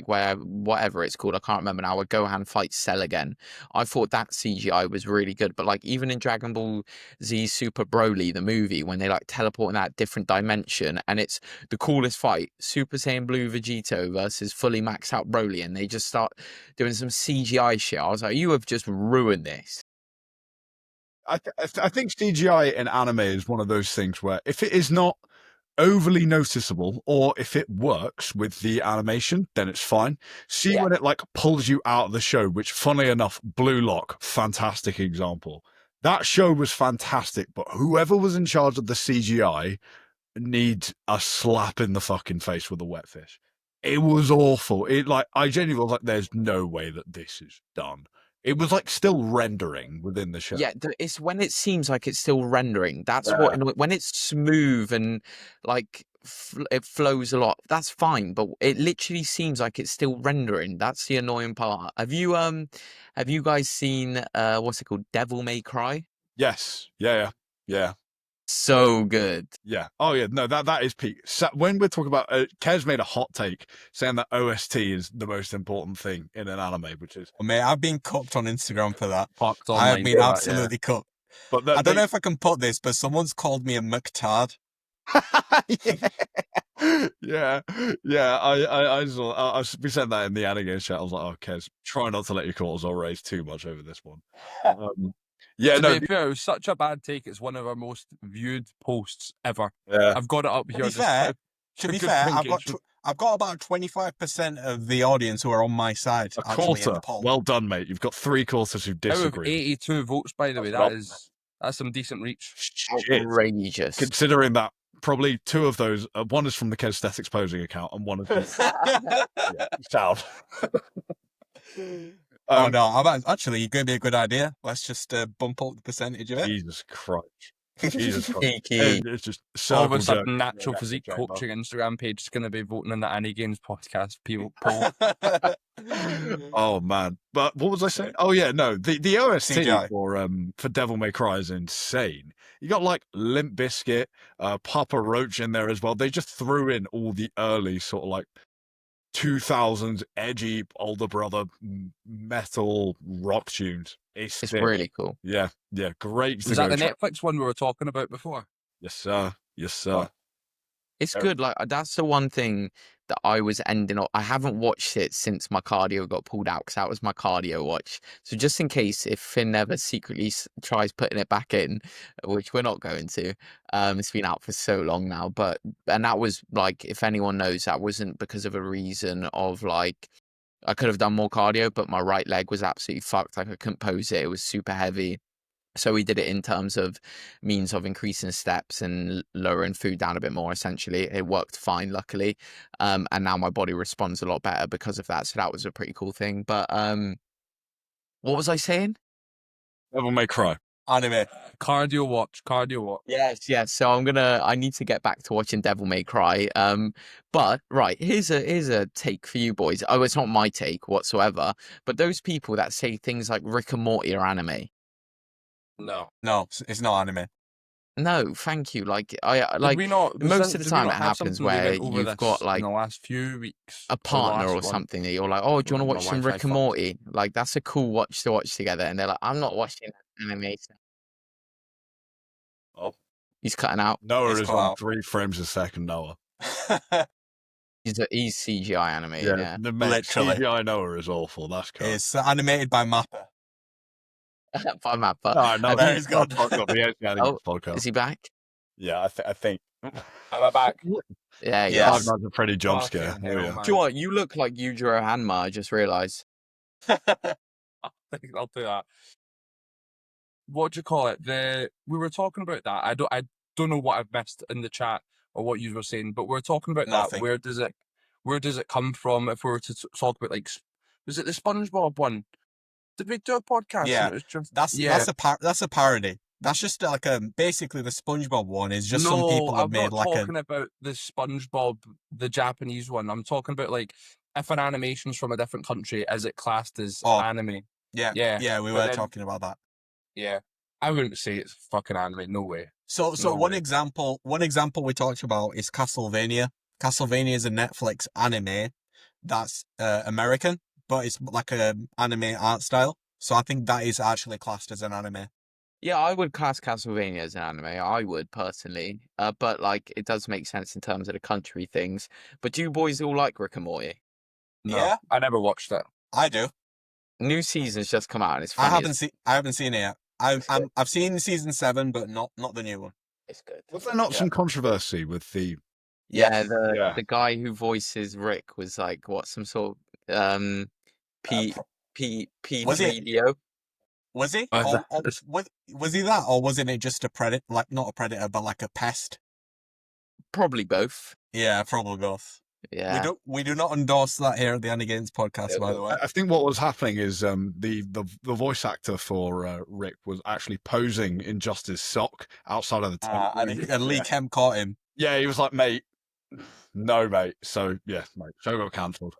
where whatever it's called, I can't remember now, where Gohan fights Cell again. I thought that CGI was really good, but like even in Dragon Ball Z Super Broly, the movie, when they like teleport in that different dimension and it's the coolest fight, Super Saiyan Blue Vegito versus fully maxed out Broly, and they just start doing some CGI shit. I was like, you have just ruined this. I think CGI in anime is one of those things where if it is not overly noticeable or if it works with the animation, then it's fine. When it like pulls you out of the show, which funnily enough, Blue Lock, fantastic example. That show was fantastic, but whoever was in charge of the CGI needs a slap in the fucking face with a wet fish. It was awful. I genuinely was like, there's no way that this is done. It was like still rendering within the show. Yeah, it's when it seems like it's still rendering. That's what, when it's smooth and like it flows a lot, that's fine. But it literally seems like it's still rendering. That's the annoying part. Have you guys seen what's it called? Devil May Cry? Yes. Yeah. So good. Yeah. Oh yeah. No, that is peak. So when we're talking about, Kez made a hot take saying that OST is the most important thing in an anime, which is. Mate, I've been cooked on Instagram for that. Fucked I have online been for that, absolutely cooked. But I don't know if I can put this, but someone's called me a McTard. yeah. I saw. We said that in the AniGains chat. I was like, oh, Kez, try not to let your cortisol raise too much over this one. Yeah, To no. be fair, it was such a bad take. It's one of our most viewed posts ever. Yeah. I've got it up here. To be fair, I've got about 25% of the audience who are on my side. A actually, in quarter. the poll. Well done, mate. You've got 3/4 who Out of disagree. 82 votes, by the way, that's some decent reach. Shit. Outrageous. Considering that probably 2 of those, one is from the Kesthetics posing account, and one is sound. Oh no! Actually, you gave me a good idea. Let's just bump up the percentage of it. Jesus Christ. Jesus Christ. Cheeky. It's just All of a circle sudden, jerk. Natural Physique Coaching Instagram page is going to be voting in the AniGains podcast poll. Oh man. But what was I saying? Oh yeah, no. The OST CGI. for Devil May Cry is insane. You got like Limp Bizkit, Papa Roach in there as well. They just threw in all the early sort of like 2000s edgy older brother metal rock tunes. It's really cool. Yeah, great. Was that the Netflix one we were talking about before? Yes, sir. Yes, sir. It's good. Like that's the one thing that I was ending up. I haven't watched it since my cardio got pulled out because that was my cardio watch. So just in case if Finn ever secretly tries putting it back in, which we're not going to, it's been out for so long now. And that was like, if anyone knows, that wasn't because of a reason of like I could have done more cardio, but my right leg was absolutely fucked. Like I couldn't pose it. It was super heavy. So we did it in terms of means of increasing steps and lowering food down a bit more, essentially. It worked fine, luckily. And now my body responds a lot better because of that. So that was a pretty cool thing. But what was I saying? Devil May Cry. Anime. Cardio watch. Yes. So I need to get back to watching Devil May Cry. But right, here's a take for you boys. Oh, it's not my take whatsoever. But those people that say things like Rick and Morty are anime. No, it's not anime. No, thank you. Like most of the time it happens where you've got like in the last few weeks a partner or something that you're like, oh, do you want to watch some Rick and Morty? Like that's a cool watch to watch together, and they're like, I'm not watching anime. Oh, he's cutting out. Noah is on 3 frames a second. Noah. He's CGI animated. Yeah. Literally. CGI Noah is awful. That's cool. It's animated by Mappa. By Mappa. No, there he's gone. Podcast. Is he back? Yeah, I think. Am I back? Yeah, Yes. That's a pretty jump scare. Fucking Oh, hell, yeah. man. Do you know what? You look like Yujiro Hanma. I just realised. I'll do that. What do you call it? We were talking about that. I don't know what I've missed in the chat or what you were saying, but we were talking about Nothing. that. Where does it come from? If we were to talk about like, was it the SpongeBob one? Did we do a podcast? Yeah, and it was just, that's a parody. That's just like basically the SpongeBob one is just some people have made like I'm not talking about the SpongeBob, the Japanese one. I'm talking about like if an animation's from a different country, is it classed as anime? Yeah, we were talking about that. Yeah, I wouldn't say it's fucking anime. No way. So one example we talked about is Castlevania. Castlevania is a Netflix anime that's American, but it's like an anime art style. So I think that is actually classed as an anime. Yeah, I would class Castlevania as an anime. I would personally, but like it does make sense in terms of the country things. But do you boys all like Rick and Morty? No, Yeah, I never watched it. I do. New season's just come out and it's funny. I haven't seen it yet. I've seen season 7, but not the new one. It's good. Was there not some controversy with the? Yeah, the guy who voices Rick was like what, some sort of video. Was he? Was he that, or wasn't it just a predator? Like not a predator, but like a pest. Probably both. Yeah, probably both. Yeah. We do not endorse that here at the AniGains podcast, by the way. I think what was happening is the voice actor for Rick was actually posing in just his sock outside of the tent. And Lee Kemp caught him. Yeah, he was like, mate, no, mate. So yeah, mate, show got cancelled.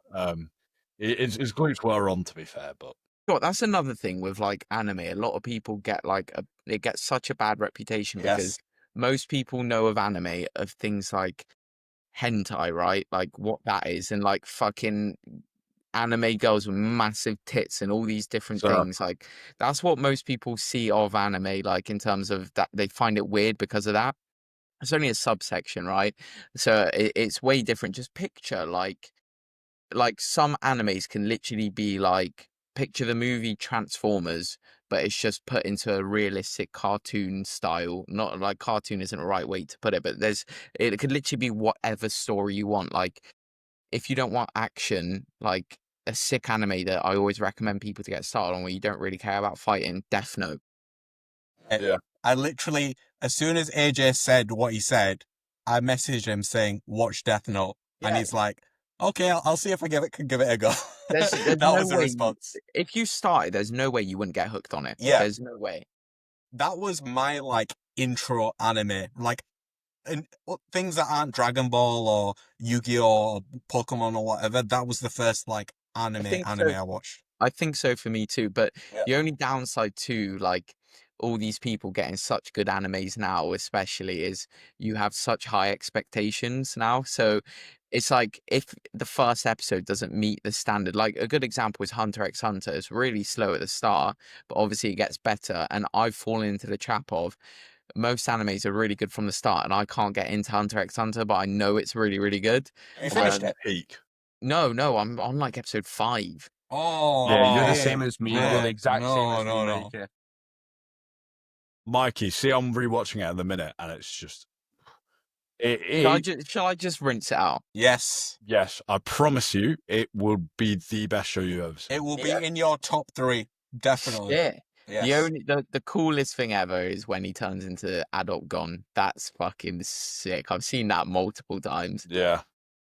His glutes were on, to be fair, but that's another thing with like anime. A lot of people get like it gets such a bad reputation because most people know of anime of things like hentai, right? Like what that is, and like fucking anime girls with massive tits and all these different So, things. Like that's what most people see of anime, like in terms of that they find it weird because of that. It's only a subsection, right? So it's way different. Just picture like some animes can literally be like picture the movie Transformers, but it's just put into a realistic cartoon style. Not like cartoon isn't the right way to put it, but it could literally be whatever story you want. Like if you don't want action, like a sick anime that I always recommend people to get started on where you don't really care about fighting, Death Note. yeah. I literally, as soon as AJ said what he said, I messaged him saying, "Watch Death Note," and Yeah. he's like, "Okay, I'll see if I can give it a go." There's That no was the way response. if you started, there's no way you wouldn't get hooked on it. Yeah. There's no way. That was my like intro anime, like, and things that aren't Dragon Ball or Yu-Gi-Oh or Pokemon or whatever. That was the first like anime think anime so. I watched. I think so for me too. But Yeah. the only downside to like all these people getting such good animes now, especially, is you have such high expectations now. So it's like if the first episode doesn't meet the standard, like a good example is Hunter x Hunter. It's really slow at the start, but obviously it gets better. And I've fallen into the trap of most animes are really good from the start, and I can't get into Hunter x Hunter, but I know it's really, really good. You finished it? Peak. No, I'm on like episode 5. Oh, Yeah, you're the mate, same as me. You're the mate. exact same No, as no, me, no. Mikey. Mikey, see, I'm rewatching it at the minute, and it's just Shall I just rinse it out? Yes, yes, I promise you, it will be the best show you've ever seen. it will be in your top 3, definitely. Yeah. Yes. The coolest thing ever is when he turns into adult Gon. That's fucking sick. I've seen that multiple times. Yeah.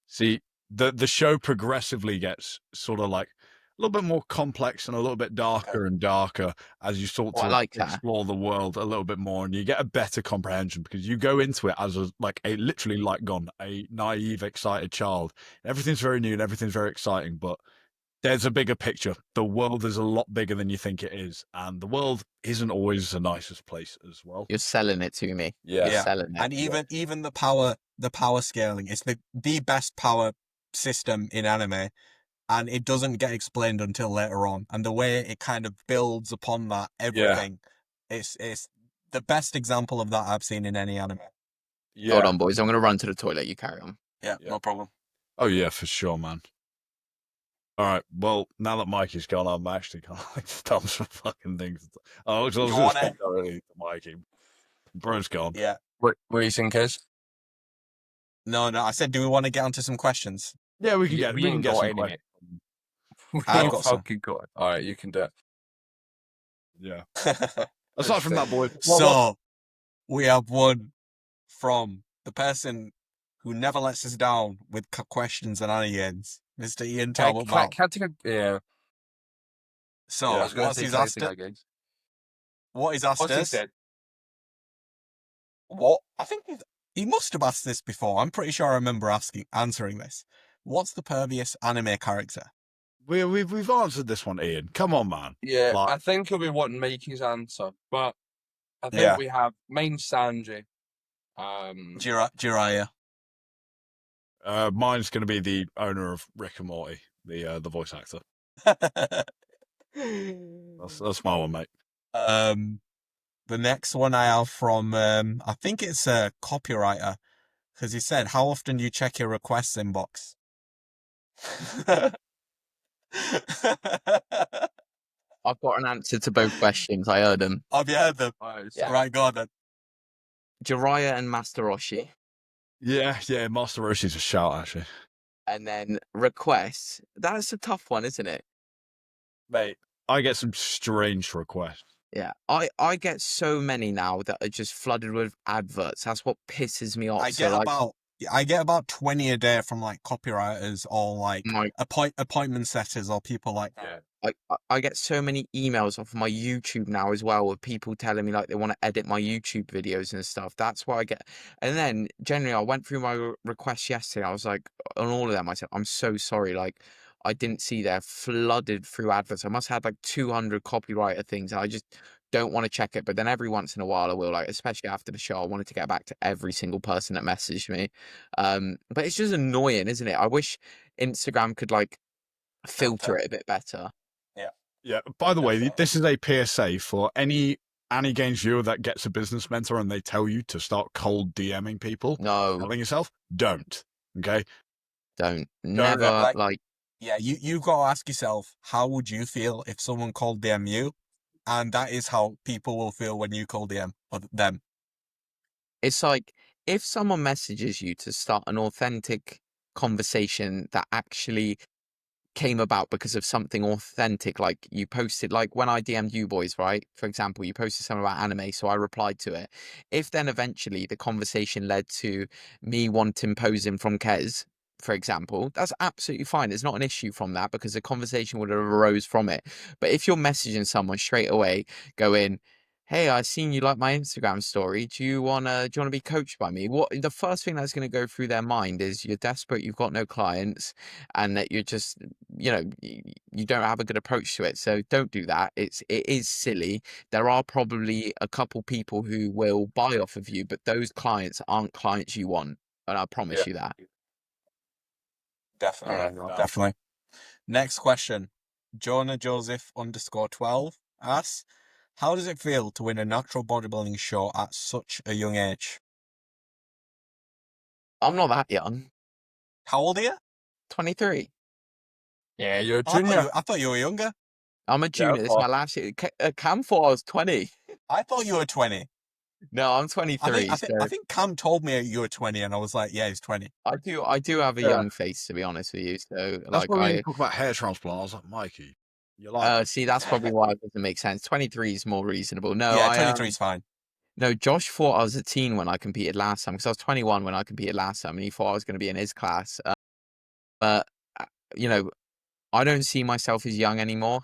See, the show progressively gets sort of like a little bit more complex and a little bit darker and darker as you sort Oh, I to like that. explore the world a little bit more, and you get a better comprehension because you go into it as literally like Gon, a naive, excited child. Everything's very new and everything's very exciting, but there's a bigger picture. The world is a lot bigger than you think it is, and the world isn't always the nicest place as well. You're selling it to me. Yeah. You're selling it. And even the power scaling, it's the best power system in anime, and it doesn't get explained until later on. And the way it kind of builds upon that, everything, it's the best example of that I've seen in any anime. Yeah. Hold on, boys. I'm gonna run to the toilet. You carry on. Yeah, no problem. Oh yeah, for sure, man. All right. Well, now that Mikey's gone, I'm actually kind of like dumb some fucking things. Oh, I was Go just on, saying already to Mikey. Bro's gone. Yeah. What do you think, Kiz? No, I said, do we want to get onto some questions? Yeah, we can Yeah, get. we We can ain't get got some any, questions. I've got some. fucking got it. All right, you can do it. Yeah. Aside from that, boy. So, we have one from the person who never lets us down with questions and AniGains, Mr. Ian Talbot. Can't take a, yeah. So, I was gonna what's say he's can't asked take us? that, guys. What he's asked What's he us? said? What? I think he must have asked this before. I'm pretty sure I remember answering this. What's the pervious anime character? We've answered this one, Ian. Come on, man. Yeah, Like- I think he'll be wanting Mikey's answer, but I think we have mine's Sanji. Jiraiya. Mine's going to be the owner of Rick and Morty, the voice actor. That's my one, mate. The next one I have from I think it's a copywriter, because he said, "How often do you check your requests inbox?" I've got an answer to both questions. I heard them. Have you heard them? Yeah. Right, go on then. Jiraiya and Master Roshi. Yeah, Master Roshi's a shout, actually. And then requests. That's a tough one, isn't it? Mate, I get some strange requests. Yeah. I get so many now that are just flooded with adverts. That's what pisses me off. I get about 20 a day from like copywriters or like My- appointment setters or people like that. I get so many emails off my YouTube now as well with people telling me like they want to edit my YouTube videos and stuff. That's what I get. And then generally I went through my requests yesterday. I was like, on all of them, I said, I'm so sorry. Like I didn't see they're flooded through adverts. I must have had like 200 copywriter things. And I just don't want to check it, but then every once in a while I will, like, especially after the show, I wanted to get back to every single person that messaged me. But it's just annoying, isn't it? I wish Instagram could like filter it a bit better. Yeah. By the way, Definitely. this is a PSA for any AniGains viewer that gets a business mentor and they tell you to start cold DMing people, No, telling yourself, don't. Okay. don't. Never like- like. Yeah, you've got to ask yourself, how would you feel if someone called DM you? And that is how people will feel when you call DM them. It's like if someone messages you to start an authentic conversation that actually came about because of something authentic, like you posted, like when I DM'd you boys, right? For example, you posted something about anime, so I replied to it. If then eventually the conversation led to me wanting posing from Kez, for example, that's absolutely fine. It's not an issue from that because the conversation would have arose from it. But if you're messaging someone straight away, going, "Hey, I seen you like my Instagram story. Do you wanna be coached by me?" What the first thing that's gonna go through their mind is you're desperate, you've got no clients, and that you're just, you don't have a good approach to it. So don't do that. It is silly. There are probably a couple people who will buy off of you, but those clients aren't clients you want. And I promise you that. Definitely. Next question. Jonah Joseph _12 asks, how does it feel to win a natural bodybuilding show at such a young age? I'm not that young. How old are you? 23. Yeah, you're a Oh, junior. I thought you were younger. I'm a junior. This is my last year. Cam thought I was 20. I thought you were 20. No, I'm 23. I think Cam told me you were 20, and I was like, yeah, he's 20. I do have a young face, to be honest with you. So That's like why when you talk about hair transplant, I was like, Mikey, you're like, see, that's probably why it doesn't make sense. 23 is more reasonable. No, Yeah, 23 is fine. No, Josh thought I was a teen when I competed last time because I was 21 when I competed last time, and he thought I was going to be in his class. But you know, I don't see myself as young anymore.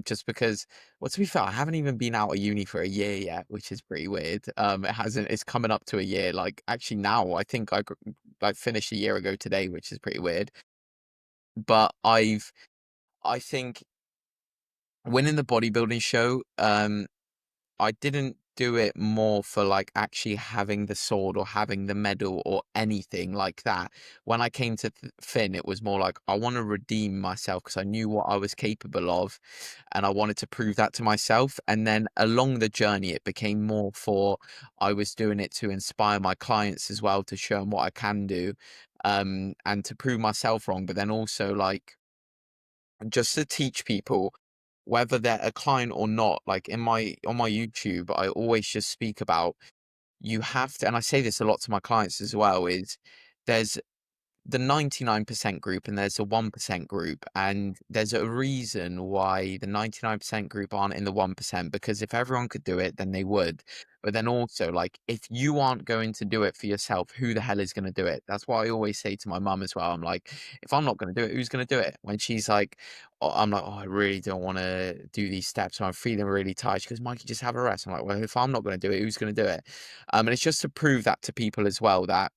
Just because, well, to be fair, I haven't even been out of uni for a year yet, which is pretty weird. It's coming up to a year. Like, actually, now I think I finished a year ago today, which is pretty weird. But I think winning the bodybuilding show, I didn't do it more for like actually having the sword or having the medal or anything like that. When I came to Finn, it was more like I want to redeem myself because I knew what I was capable of and I wanted to prove that to myself. And then along the journey, it became more for I was doing it to inspire my clients as well, to show them what I can do, and to prove myself wrong, but then also like just to teach people, whether they're a client or not. Like on my YouTube, I always just speak about, you have to, and I say this a lot to my clients as well, is there's the 99% group and there's a 1% group, and there's a reason why the 99% group aren't in the 1%, because if everyone could do it, then they would. But then also, like, if you aren't going to do it for yourself, who the hell is going to do it? That's what I always say to my mum as well. I'm like, if I'm not going to do it, who's going to do it? When she's like, I'm like, I really don't want to do these steps, and I'm feeling really tired. She goes, Mikey, just have a rest. I'm like, well, if I'm not going to do it, who's going to do it? And it's just to prove that to people as well, that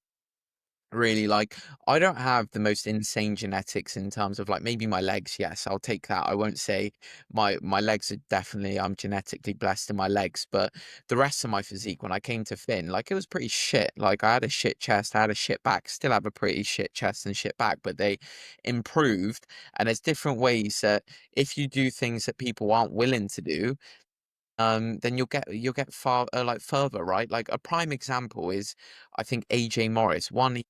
really, like, I don't have the most insane genetics in terms of like, maybe my legs, yes, I'll take that. I won't say my legs are definitely, I'm genetically blessed in my legs, but the rest of my physique, when I came to Finn, like, it was pretty shit. Like, I had a shit chest, I had a shit back, still have a pretty shit chest and shit back, but they improved. And there's different ways that if you do things that people aren't willing to do, then you'll get far, like, further, right? Like a prime example is, I think, AJ Morris. One,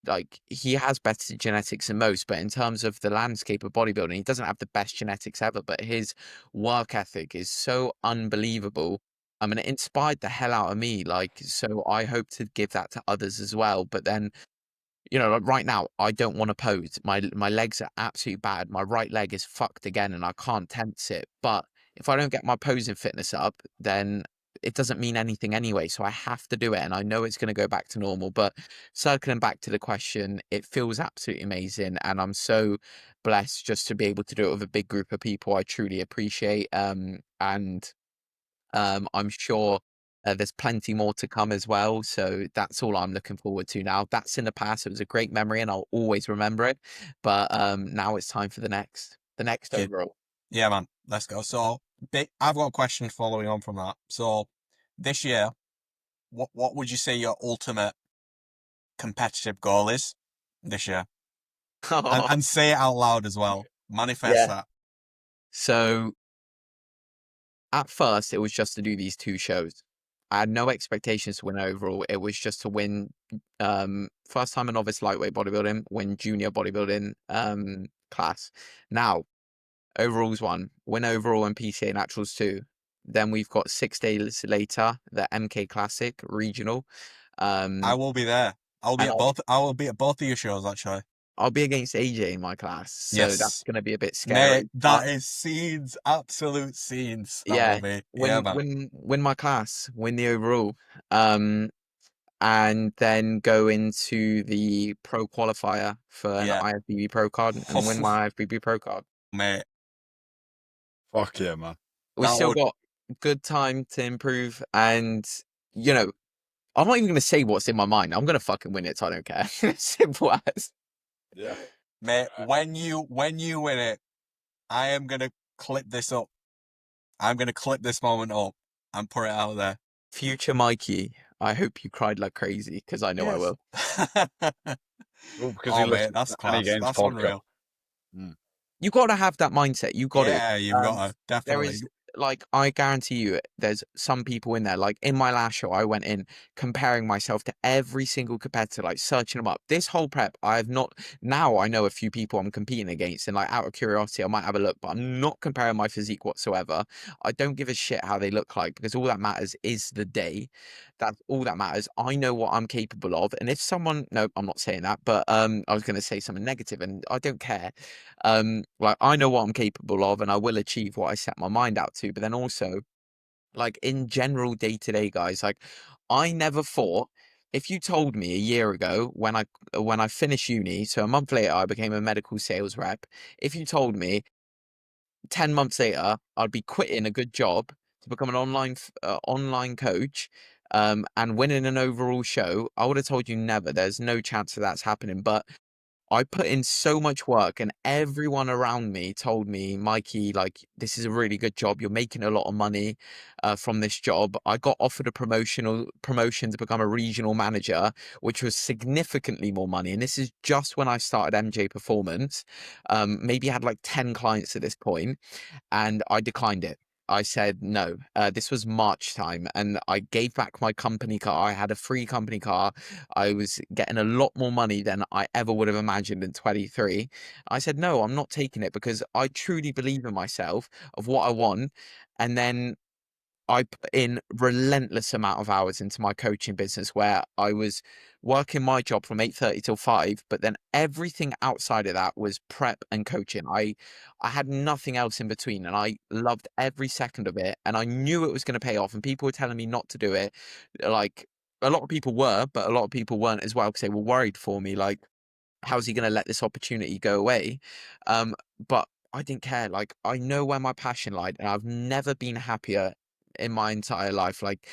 like, he has better genetics than most, but in terms of the landscape of bodybuilding, he doesn't have the best genetics ever, but his work ethic is so unbelievable. I mean, it inspired the hell out of me. Like, so I hope to give that to others as well. But then, like right now, I don't want to pose. My legs are absolutely bad. My right leg is fucked again, and I can't tense it. But if I don't get my posing fitness up, then it doesn't mean anything anyway. So I have to do it, and I know it's going to go back to normal. But circling back to the question, it feels absolutely amazing, and I'm so blessed just to be able to do it with a big group of people I truly appreciate. I'm sure there's plenty more to come as well. So that's all I'm looking forward to now. That's in the past. It was a great memory and I'll always remember it. But now it's time for the next Yeah. overall. Yeah, man. Let's go. So I've got a question following on from that. So this year, what would you say your ultimate competitive goal is this year? And say it out loud as well. Manifest Yeah. that. So at first, it was just to do these 2 shows. I had no expectations to win overall. It was just to win, first time in novice lightweight bodybuilding, win junior bodybuilding class. Now, overall's 1, win overall in PCA naturals 2. Then we've got 6 days later, the MK Classic regional. I will be there. I will be at both of your shows actually. I'll be against AJ in my class, so that's Yes. gonna be a bit scary. Mate, that is scenes, absolute scenes. That Yeah, will be. Yeah, man. win my class, win the overall, and then go into the pro qualifier for an Yeah. IFBB pro card and win my IFBB pro card. Mate, Fuck yeah, man. We That still would- got good time to improve, and you know, I'm not even gonna say what's in my mind. I'm gonna fucking win it, so I don't care. Simple as. Yeah. mate, when you win it, I am gonna clip this up. I'm gonna clip this moment up and put it out there. Future Mikey, I hope you cried like crazy because I know I will. Well, because Oh, he mate, listens that's to class. AniGains That's podcast. unreal. You got to have that mindset. You got to. Yeah, you've got to. There Definitely. is, like, I guarantee you, there's some people in there. Like in my last show, I went in comparing myself to every single competitor, like searching them up. This whole prep, I have not. Now I know a few people I'm competing against, and like out of curiosity, I might have a look, but I'm not comparing my physique whatsoever. I don't give a shit how they look like because all that matters is the day. That's all that matters. I know what I'm capable of, and if someone, no, I'm not saying that, but I was going to say something negative, and I don't care. Like I know what I'm capable of, and I will achieve what I set my mind out to. But then also, like in general, day to day, guys, like I never thought. If you told me a year ago when I finished uni, so a month later I became a medical sales rep. If you told me 10 months later I'd be quitting a good job to become an online coach, and winning an overall show, I would have told you never. There's no chance of that's happening. But I put in so much work, and everyone around me told me, Mikey, like, this is a really good job. You're making a lot of money from this job. I got offered a promotion to become a regional manager, which was significantly more money. And this is just when I started MJ Performance. Maybe I had like 10 clients at this point, and I declined it. I said no. This was March time, and I gave back my company car. I had a free company car. I was getting a lot more money than I ever would have imagined in 23. I said, no, I'm not taking it because I truly believe in myself of what I want. And then I put in relentless amount of hours into my coaching business where I was working my job from 8:30 till 5, but then everything outside of that was prep and coaching. I had nothing else in between, and I loved every second of it, and I knew it was going to pay off, and people were telling me not to do it. Like a lot of people were, but a lot of people weren't as well because they were worried for me. Like, how's he going to let this opportunity go away? But I didn't care. Like, I know where my passion lied, and I've never been happier in my entire life. Like,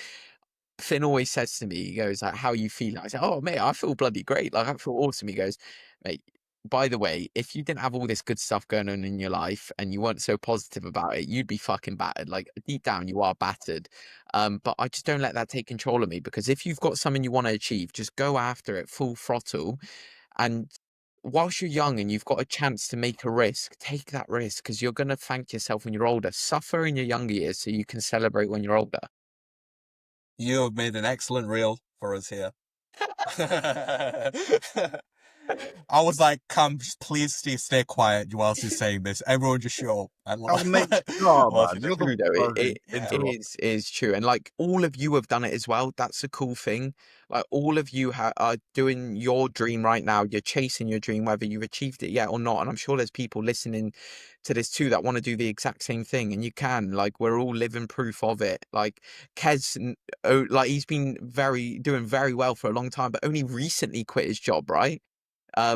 Finn always says to me, he goes, like, how you feeling? I say, oh, mate, I feel bloody great. Like, I feel awesome. He goes, mate, by the way, if you didn't have all this good stuff going on in your life and you weren't so positive about it, you'd be fucking battered. Like, deep down, you are battered. But I just don't let that take control of me, because if you've got something you want to achieve, just go after it full throttle. And whilst you're young and you've got a chance to make a risk, take that risk, because you're going to thank yourself when you're older. Suffer in your younger years so you can celebrate when you're older. You have made an excellent reel for us here. I was like, "Come, please stay quiet whilst he's saying this. Everyone just show up." And Oh, mate, no, whilst man, he's- you're the True though, it fucking intro. is true, and like all of you have done it as well. That's a cool thing. Like all of you are doing your dream right now. You're chasing your dream, whether you've achieved it yet or not. And I'm sure there's people listening to this too that want to do the exact same thing, and you can. Like we're all living proof of it. Like Kez, like he's been doing very well for a long time, but only recently quit his job, right?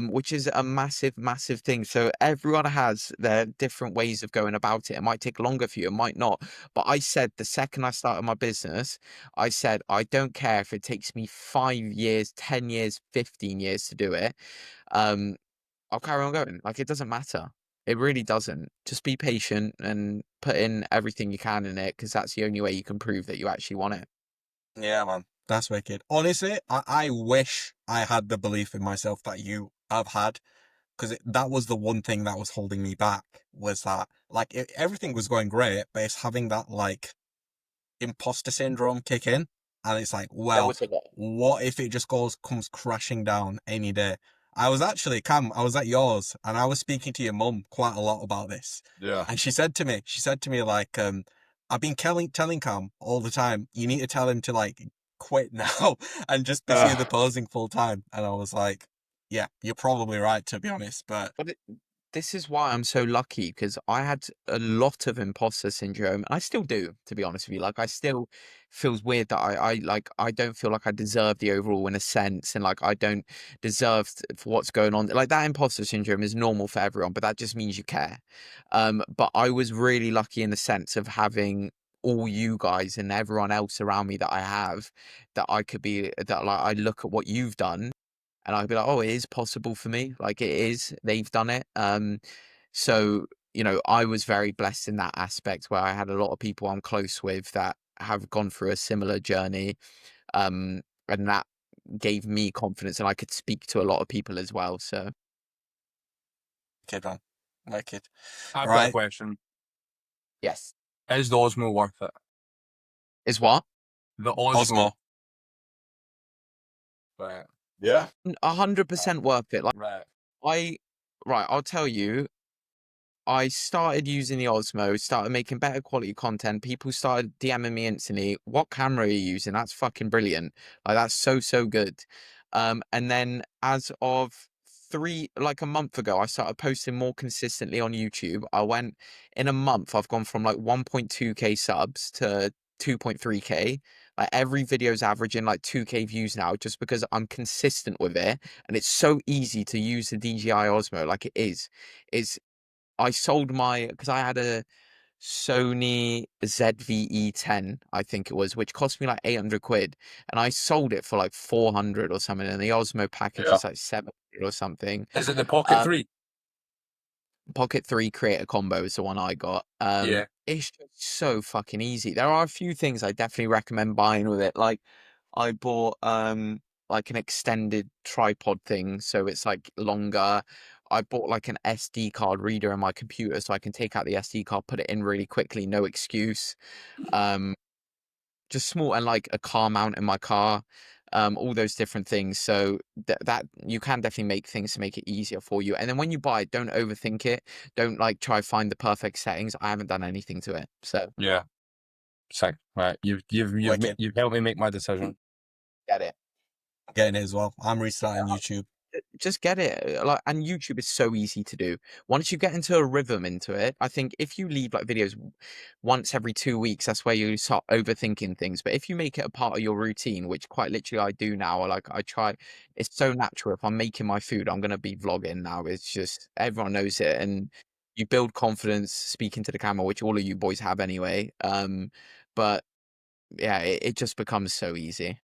Which is a massive, massive thing. So everyone has their different ways of going about it. It might take longer for you, it might not. But I said the second I started my business, I said, I don't care if it takes me 5 years, 10 years, 15 years to do it. I'll carry on going. Like, it doesn't matter. It really doesn't. Just be patient and put in everything you can in it, because that's the only way you can prove that you actually want it. Yeah, man. That's wicked. Honestly, I wish I had the belief in myself that you have had, because that was the one thing that was holding me back, was that, like, everything was going great, but it's having that, like, imposter syndrome kick in. And it's like, There well, was a lot. what if it just comes crashing down any day? I was actually, Cam, I was at yours, and I was speaking to your mum quite a lot about this. Yeah. And she said to me, like, I've been telling Cam all the time, you need to tell him to, like, quit now and just pursue the posing full time. And I was like, yeah, you're probably right, to be honest. But But this is why I'm so lucky, because I had a lot of imposter syndrome, and I still do, to be honest with you. Like, I still feels weird that I don't feel like I deserve the overall in a sense, and like I don't deserve for what's going on. Like, that imposter syndrome is normal for everyone, but that just means you care. But I was really lucky in the sense of having all you guys and everyone else around me that I have, that I could be that, like, I look at what you've done and I'd be like, oh, it is possible for me. Like, it is, they've done it. So, I was very blessed in that aspect, where I had a lot of people I'm close with that have gone through a similar journey. And that gave me confidence, and I could speak to a lot of people as well. So, kid, man, like it. I've got a Right. question. yes. Is the Osmo worth it? Is what? The Osmo. Osmo. Right. Yeah. 100% worth it. Like, Right. I'll tell you, I started using the Osmo, started making better quality content. People started DMing me instantly. What camera are you using? That's fucking brilliant. Like, that's so good. And then as of a month ago, I started posting more consistently on YouTube. In a month, I've gone from like 1.2k subs to 2.3k. Like, every video's averaging like 2k views now, just because I'm consistent with it. And it's so easy to use the DJI Osmo. Like, it is. I sold because I had a Sony ZV-E10, I think it was, which cost me like 800 quid. And I sold it for like 400 or something. And the Osmo package is like 700 or something. Is it the Pocket 3? Pocket 3 Creator Combo is the one I got. Yeah. It's just so fucking easy. There are a few things I definitely recommend buying with it. Like, I bought like an extended tripod thing, so it's like longer. I bought like an SD card reader in my computer, so I can take out the SD card, put it in really quickly, no excuse. Just small, and like a car mount in my car. All those different things. So that you can definitely make things to make it easier for you. And then when you buy it, don't overthink it. Don't like try find the perfect settings. I haven't done anything to it. So Yeah. Sick. Right. Wicked. You've helped me make my decision. get it. Getting it as well. I'm restarting YouTube. Just get it. Like, and YouTube is so easy to do. Once you get into a rhythm into it, I think if you leave like videos once every 2 weeks, that's where you start overthinking things. But if you make it a part of your routine, which quite literally I do now, like, I try, it's so natural. If I'm making my food, I'm gonna be vlogging now. It's just, everyone knows it, and you build confidence speaking to the camera, which all of you boys have anyway. But yeah, it just becomes so easy.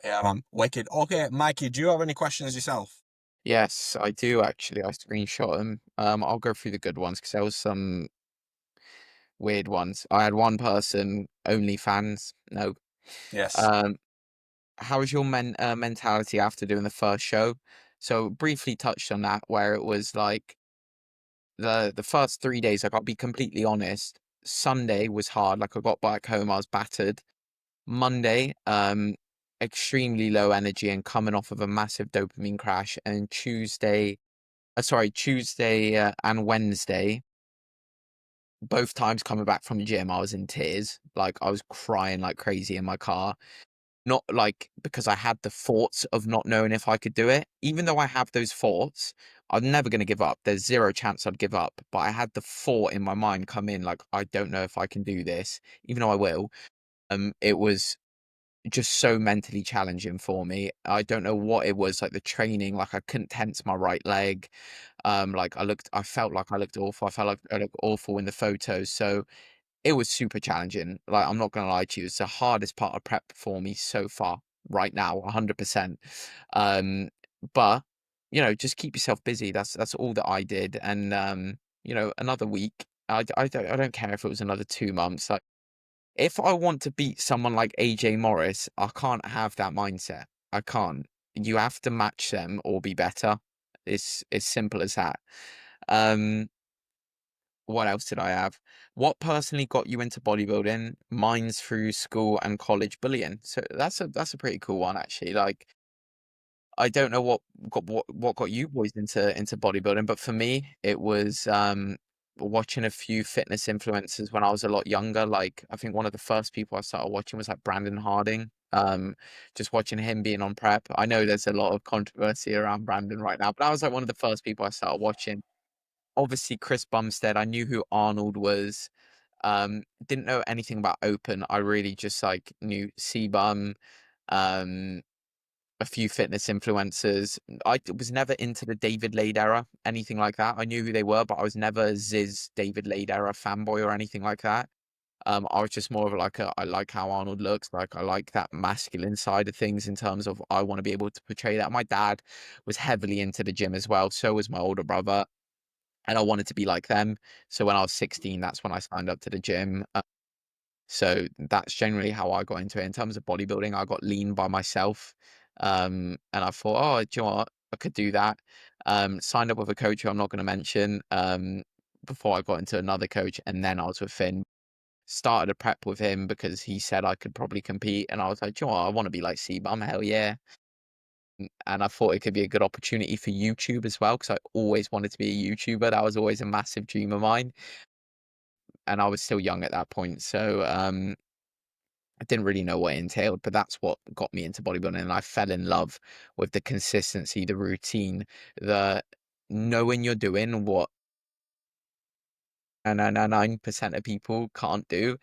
Yeah, man. Wicked. Okay, Mikey, do you have any questions yourself? Yes, I do actually. I screenshot them. I'll go through the good ones, because there was some weird ones. I had one person, OnlyFans. No. Yes. How was your mentality after doing the first show? So briefly touched on that, where it was like the first 3 days, I got to be completely honest. Sunday was hard. Like, I got back home, I was battered. Monday, extremely low energy and coming off of a massive dopamine crash. And Tuesday and Wednesday, both times coming back from the gym, I was in tears. Like, I was crying like crazy in my car. Not like because I had the thoughts of not knowing if I could do it. Even though I have those thoughts, I'm never going to give up. There's zero chance I'd give up. But I had the thought in my mind come in, like, I don't know if I can do this, even though I will. It was just so mentally challenging for me. I don't know what it was, like the training, like I couldn't tense my right leg. Like, I felt like I looked awful. I felt like I looked awful in the photos. So it was super challenging. Like, I'm not gonna lie to you, it's the hardest part of prep for me so far right now, 100%. But you know, just keep yourself busy. That's all that I did. And you know, another week, I don't care if it was another 2 months. Like, if I want to beat someone like AJ Morris, I can't have that mindset. I can't. You have to match them or be better. It's as simple as that. Um, what else did I have? What personally got you into bodybuilding? Mine's through school and college bullying. So that's a pretty cool one, actually. Like, I don't know what got you boys into bodybuilding, but for me, it was watching a few fitness influencers when I was a lot younger. Like, I think one of the first people I started watching was like Brandon Harding. Just watching him being on prep. I know there's a lot of controversy around Brandon right now, but I was like one of the first people I started watching. Obviously, Chris Bumstead. I knew who Arnold was. Didn't know anything about open. I really just like knew C-Bum. Um, a few fitness influencers. I was never into the David Lade era, anything like that. I knew who they were, but I was never Ziz David Lade era fanboy or anything like that. I was just more of like I like how Arnold looks. Like, I like that masculine side of things in terms of I want to be able to portray that. My dad was heavily into the gym as well. So was my older brother. And I wanted to be like them. So when I was 16, that's when I signed up to the gym. So that's generally how I got into it. In terms of bodybuilding, I got lean by myself. And I thought, oh, do you know what? I could do that. Signed up with a coach who I'm not going to mention, before I got into another coach. And then I was with Finn. Started a prep with him because he said I could probably compete. And I was like, do you know what? I want to be like C-Bum. Hell yeah. And I thought it could be a good opportunity for YouTube as well, because I always wanted to be a YouTuber. That was always a massive dream of mine. And I was still young at that point. So, I didn't really know what it entailed, but that's what got me into bodybuilding. And I fell in love with the consistency, the routine, the knowing you're doing what 99% of people can't do.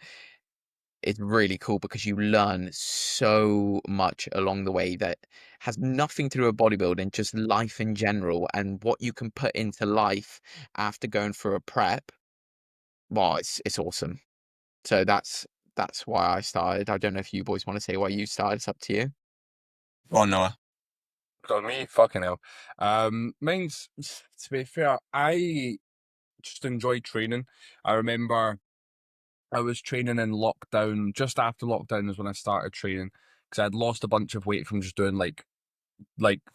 Is really cool because you learn so much along the way that has nothing to do with bodybuilding, just life in general, and what you can put into life after going through a prep. Well, it's awesome. So that's why I started. I don't know if you boys want to say why you started. It's up to you. Oh, Noah. Got me, fucking hell. Mine's, to be fair, I just enjoy training. I remember I was training in lockdown. Just after lockdown is when I started training, because I'd lost a bunch of weight from just doing like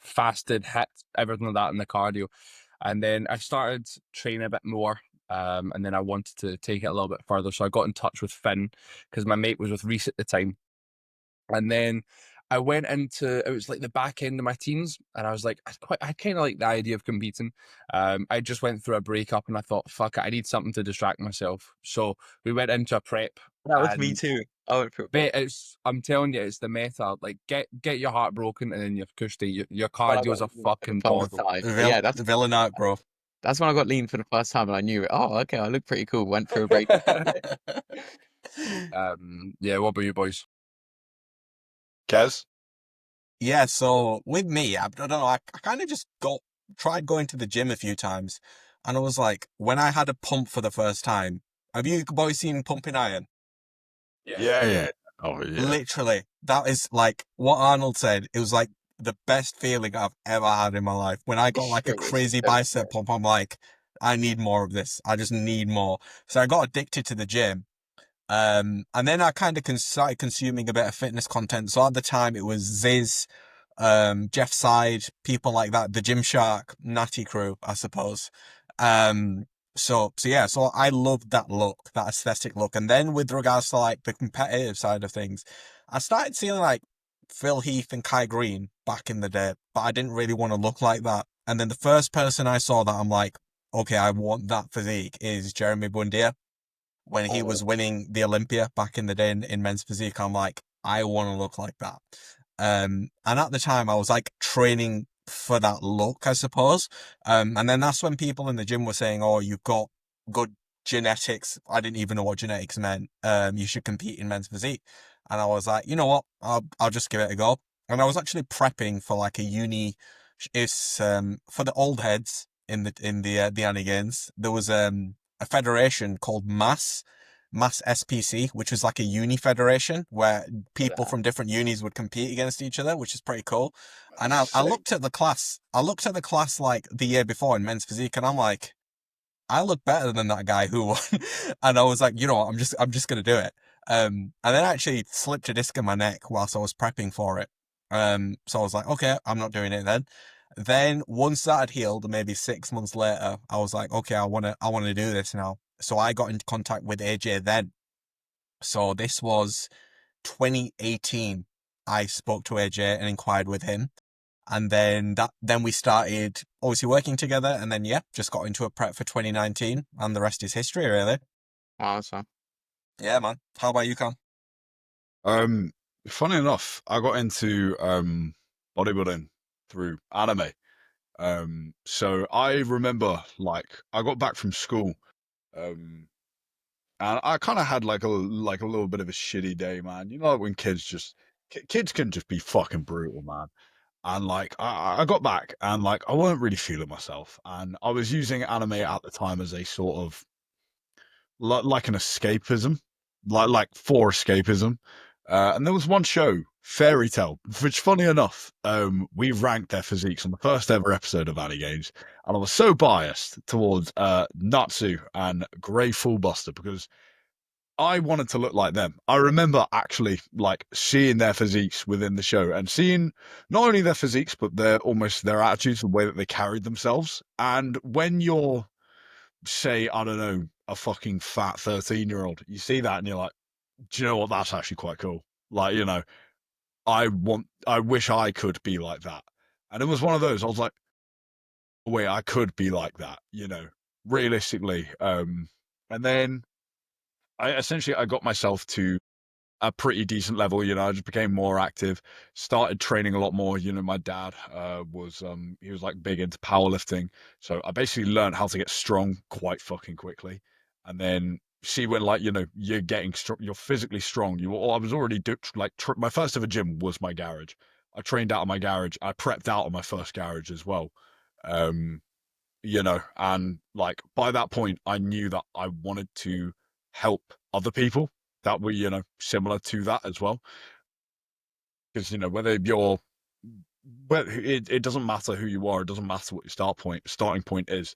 fasted hits, everything like that in the cardio. And then I started training a bit more. And then I wanted to take it a little bit further. So I got in touch with Finn because my mate was with Reese at the time. And then I went into, it was like the back end of my teens, and I was like, I kind of like the idea of competing. I just went through a breakup and I thought, fuck it, I need something to distract myself. So we went into a prep. That was me And too. I went for a But I'm telling you, it's the meta. Like, get your heart broken, and then your cushy, your Well, I cardio is got a lean for the fucking first bottle. time. But yeah, Villain art, bro. that's when I got lean for the first time, and I knew, oh, okay, I look pretty cool. Went through a breakup. Yeah, what about you boys? Kez? Yeah, so with me, I don't know, I kind of just tried going to the gym a few times, and I was like, when I had a pump for the first time, have you boys seen Pumping Iron? Yeah. Oh, yeah. Literally, that is like what Arnold said. It was like the best feeling I've ever had in my life. When I got like a Sure is. crazy bicep pump, I'm like, I need more of this. I just need more. So I got addicted to the gym. And then I kind of started consuming a bit of fitness content. So at the time it was Ziz, Jeff Side, people like that, the Gymshark, Natty crew, I suppose. So yeah, so I loved that look, that aesthetic look. And then with regards to like the competitive side of things, I started seeing like Phil Heath and Kai Green back in the day, but I didn't really want to look like that. And then the first person I saw that I'm like, okay, I want that physique is Jeremy Bundia. When he was winning the Olympia back in the day in men's physique, I'm like, I want to look like that. And at the time I was like training for that look, I suppose. And then that's when people in the gym were saying, oh, you've got good genetics. I didn't even know what genetics meant. You should compete in men's physique. And I was like, you know what? I'll just give it a go. And I was actually prepping for like a uni. It's for the old heads in the AniGains. There was a federation called MASS, Mass SPC, which was like a uni federation where people that. from different unis would compete against each other, which is pretty cool. And I Sick. looked at the class. I looked at the class like the year before in men's physique, and I'm like, I look better than that guy who won. And I was like, you know what, I'm just gonna do it. And then I actually slipped a disc in my neck whilst I was prepping for it. So I was like, okay, I'm not doing it then. Then once that had healed, maybe 6 months later, I was like, okay, I wanna do this now. So I got in contact with AJ then. So this was 2018. I spoke to AJ and inquired with him. And then we started obviously working together, and then just got into a prep for 2019, and the rest is history, really. Awesome. Yeah, man. How about you, Cam? Funny enough, I got into bodybuilding through anime. So I remember, like, I got back from school, and I kind of had like a little bit of a shitty day, man. You know, like when kids can just be fucking brutal, man. And like I got back and like I weren't really feeling myself, and I was using anime at the time as a sort of like an escapism, like for escapism. And there was one show, Fairy Tale, which, funny enough, we ranked their physiques on the first ever episode of AniGains, and I was so biased towards Natsu and Grey Fullbuster because I wanted to look like them. I remember actually like seeing their physiques within the show and seeing not only their physiques, but their attitudes, the way that they carried themselves. And when you're, say, I don't know, a fucking fat 13-year-old, you see that and you're like, do you know what? That's actually quite cool. Like, you know, I wish I could be like that. And it was one of those, I was like, wait, I could be like that, you know, realistically. And then I got myself to a pretty decent level, you know. I just became more active, started training a lot more. You know, my dad was he was like big into powerlifting, so I basically learned how to get strong quite fucking quickly. And then see when, like, you know, you're getting strong, you're physically strong. I was already my first ever gym was my garage. I trained out of my garage. I prepped out of my first garage as well. You know, and like by that point I knew that I wanted to help other people that were, you know, similar to that as well. Because, you know, it doesn't matter who you are, it doesn't matter what your starting point is.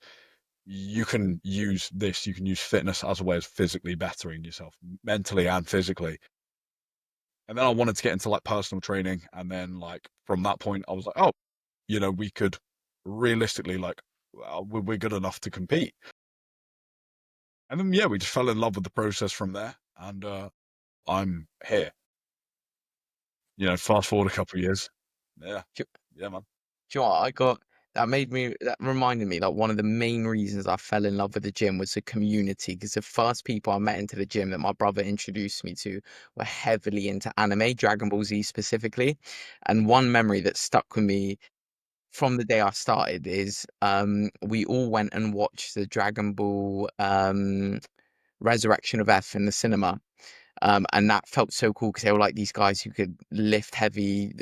You can use fitness as a way of physically bettering yourself, mentally and physically. And then I wanted to get into like personal training, and then like from that point I was like, oh, you know, we could realistically, like, we're good enough to compete. And then we just fell in love with the process from there, and I'm here. You know, fast forward a couple of years. Yeah. Do Yeah, man. you know what? That reminded me that one of the main reasons I fell in love with the gym was the community, because the first people I met into the gym that my brother introduced me to were heavily into anime, Dragon Ball Z specifically. And one memory that stuck with me from the day I started is we all went and watched the Dragon Ball Resurrection of F in the cinema. And that felt so cool because they were like these guys who could lift heavy,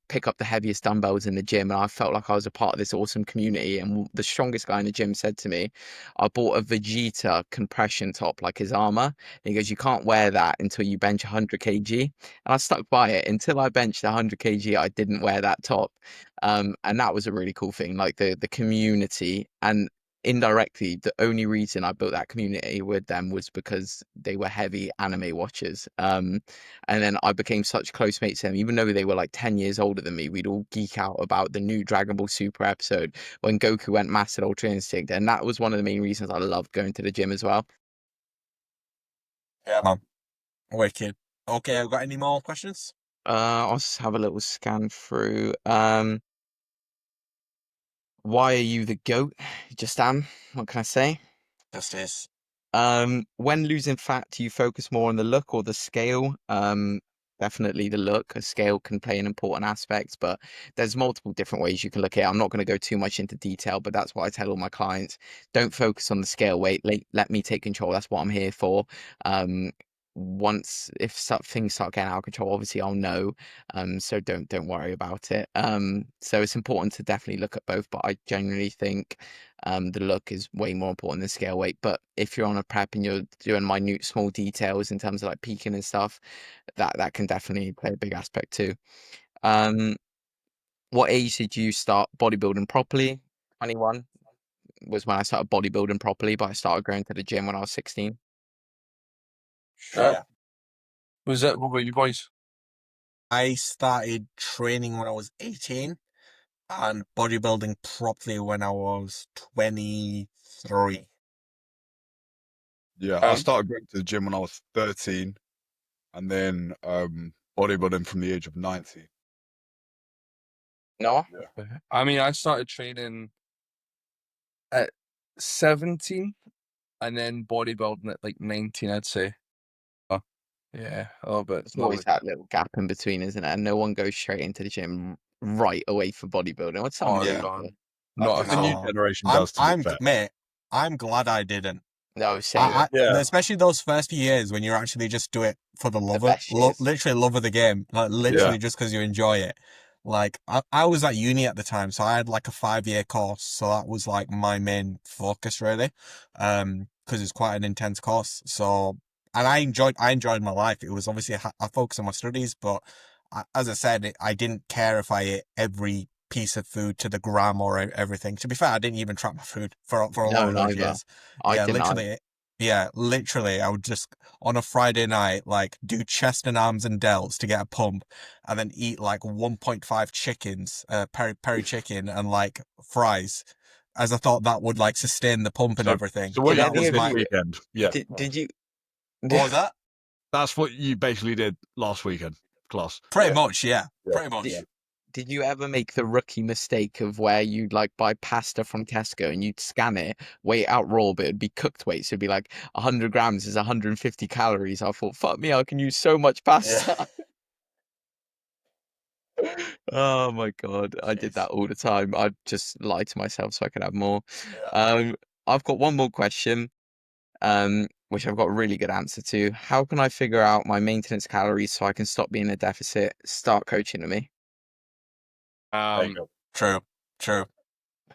pick up the heaviest dumbbells in the gym. And I felt like I was a part of this awesome community. And the strongest guy in the gym said to me, I bought a Vegeta compression top, like his armor. And he goes, you can't wear that until you bench 100 kg. And I stuck by it until I benched 100 kg. I didn't wear that top. And that was a really cool thing, like the community. And indirectly, the only reason I built that community with them was because they were heavy anime watchers. And then I became such close mates with them, even though they were like 10 years older than me. We'd all geek out about the new Dragon Ball Super episode when Goku went Master Ultra Instinct. And that was one of the main reasons I loved going to the gym as well. Yeah, man. Wicked. Okay, I've got any more questions? I'll just have a little scan through. Why are you the GOAT? Just am. What can I say? Just is. When losing fat, do you focus more on the look or the scale? Definitely the look. A scale can play an important aspect, but there's multiple different ways you can look at it. I'm not going to go too much into detail, but that's what I tell all my clients. Don't focus on the scale. Let me take control. That's what I'm here for. once if things start getting out of control, obviously I'll know. So don't worry about it. So it's important to definitely look at both, but I genuinely think the look is way more important than scale weight. But if you're on a prep and you're doing minute small details in terms of like peaking and stuff, that can definitely play a big aspect too. What age did you start bodybuilding properly? 21 was when I started bodybuilding properly, but I started going to the gym when I was 16. Yeah. Was it? What about you boys? I started training when I was 18 and bodybuilding properly when I was 23. Yeah, I started going to the gym when I was 13, and then bodybuilding from the age of 19. No? Yeah. I mean, I started training at 17 and then bodybuilding at like 19, I'd say. Yeah, a little bit. There's always that little gap in between, isn't it? And no one goes straight into the gym right away for bodybuilding. What some Oh, yeah. do, God. but I Not think at the new all. generation does, to be fair. Mate, I'm glad I didn't. no, same. Yeah. Especially those first few years when you actually just do it for the love of best years. literally love of the game, like literally just because you enjoy it. Like I was at uni at the time, so I had like a 5-year course, so that was like my main focus really, because it's quite an intense course. So, and I enjoyed my life. It was obviously I focused on my studies, but as I said, I didn't care if I ate every piece of food to the gram or everything. To be fair, I didn't even track my food for a No, lot of those neither. years. I Yeah, didn't. literally. Yeah, literally, I would just on a Friday night like do chest and arms and delts to get a pump, and then eat like 1.5 chickens, peri chicken, and like fries, as I thought that would like sustain the pump and everything. So what Did you That any did was of this my. you- weekend? Yeah, Did you? What was that? that's what you basically did last weekend, class. Pretty much, yeah. Yeah. Pretty much. Did you ever make the rookie mistake of where you'd like buy pasta from Tesco and you'd scan it, weigh it out raw, but it'd be cooked weight, so it'd be like 100 grams is 150 calories. I thought, fuck me, I can use so much pasta. Oh my God, I did that all the time. I'd just lie to myself so I could have more. I've got one more question, which I've got a really good answer to. How can I figure out my maintenance calories so I can stop being in a deficit? Start coaching to me. True.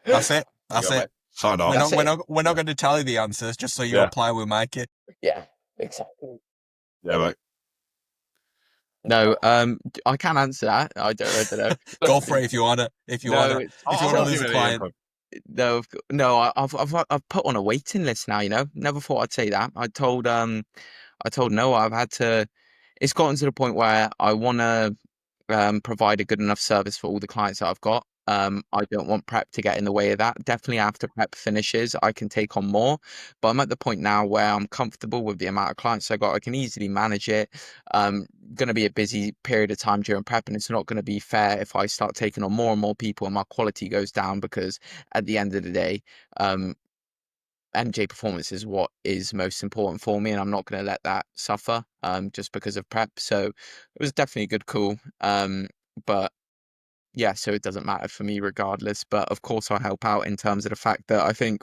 That's it. That's it. Sign off. We're not going to tell you the answers just so you apply with Mikey. Yeah, exactly. Yeah, mate. No, I can answer that. I don't know. Go for it if you wanna. If you wanna. it's- If you wanna lose a client. No, I've put on a waiting list now. You know, never thought I'd say that. I told Noah I've had to. It's gotten to the point where I want to provide a good enough service for all the clients that I've got. I don't want prep to get in the way of that. Definitely after prep finishes, I can take on more. But I'm at the point now where I'm comfortable with the amount of clients I got. I can easily manage it. Going to be a busy period of time during prep, and it's not going to be fair if I start taking on more and more people and my quality goes down, because at the end of the day, MJ performance is what is most important for me, and I'm not going to let that suffer just because of prep. So it was definitely a good call. But yeah, so it doesn't matter for me regardless. But of course, I'll help out in terms of the fact that I think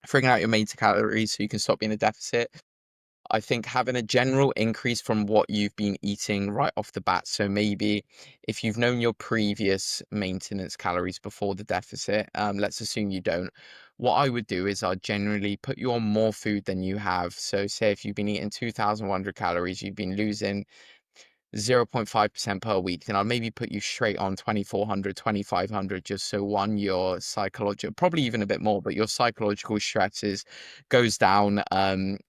figuring out your maintenance calories so you can stop being a deficit. I think having a general increase from what you've been eating right off the bat. So maybe if you've known your previous maintenance calories before the deficit, let's assume you don't. What I would do is I'd generally put you on more food than you have. So say if you've been eating 2,100 calories, you've been losing 0.5% per week, then I'll maybe put you straight on 2,400, 2,500, just so one, your psychological, probably even a bit more, but your psychological stresses goes down,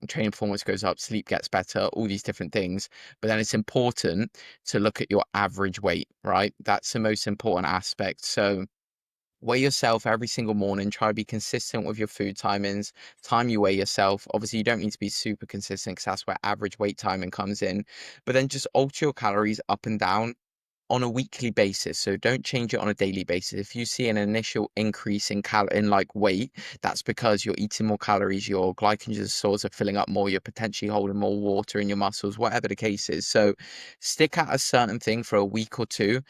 training performance goes up, sleep gets better, all these different things. But then it's important to look at your average weight, right? That's the most important aspect. So weigh yourself every single morning. Try to be consistent with your food timings. Time you weigh yourself. Obviously, you don't need to be super consistent because that's where average weight timing comes in. But then just alter your calories up and down on a weekly basis. So don't change it on a daily basis. If you see an initial increase in like weight, that's because you're eating more calories, your glycogen stores are filling up more, you're potentially holding more water in your muscles, whatever the case is. So stick at a certain thing for a week or two.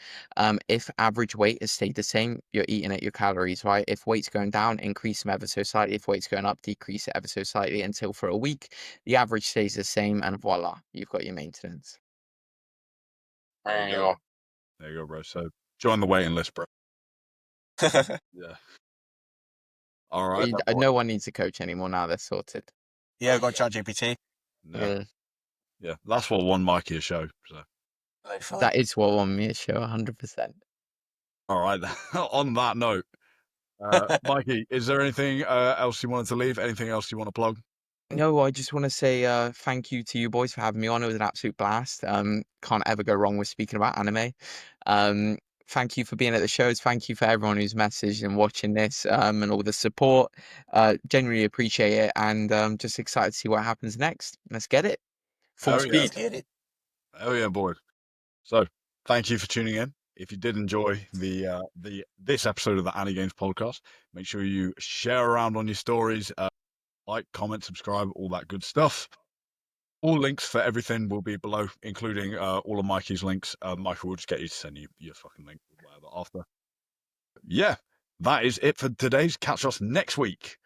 If average weight has stayed the same, you're eating at your calories, right? If weight's going down, increase them ever so slightly. If weight's going up, decrease it ever so slightly until for a week, the average stays the same, and voila, you've got your maintenance. There you go. There you go, bro. So join the waiting list, bro. Yeah. All right. No one needs a coach anymore now. They're sorted. Yeah, got ChatGPT. Yeah. That's what won Mikey a show. So that is what won me a show, 100%. All right. On that note, Mikey, is there anything else you wanted to leave? Anything else you want to plug? No, I just want to say thank you to you boys for having me on. It was an absolute blast. Can't ever go wrong with speaking about anime. Thank you for being at the shows. Thank you for everyone who's messaged and watching this, and all the support. Genuinely appreciate it, and just excited to see what happens next. Let's get it. Full speed. Let's get it. Oh yeah, boy. So thank you for tuning in. If you did enjoy this episode of the AniGains podcast, make sure you share around on your stories, like, comment, subscribe, all that good stuff. All links for everything will be below, including all of Mikey's links. Michael will just get you to send you your fucking link or whatever after. Yeah, that is it for today's. Catch us next week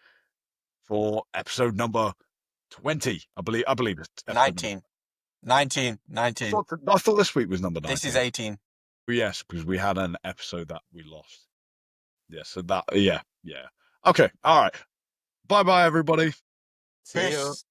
for episode number 20. I believe it's 19. 19. I thought this week was number 19. This is 18. Yes, because we had an episode that we lost. Yeah, so that, yeah. Okay, all right. Bye-bye, everybody. See you. Peace.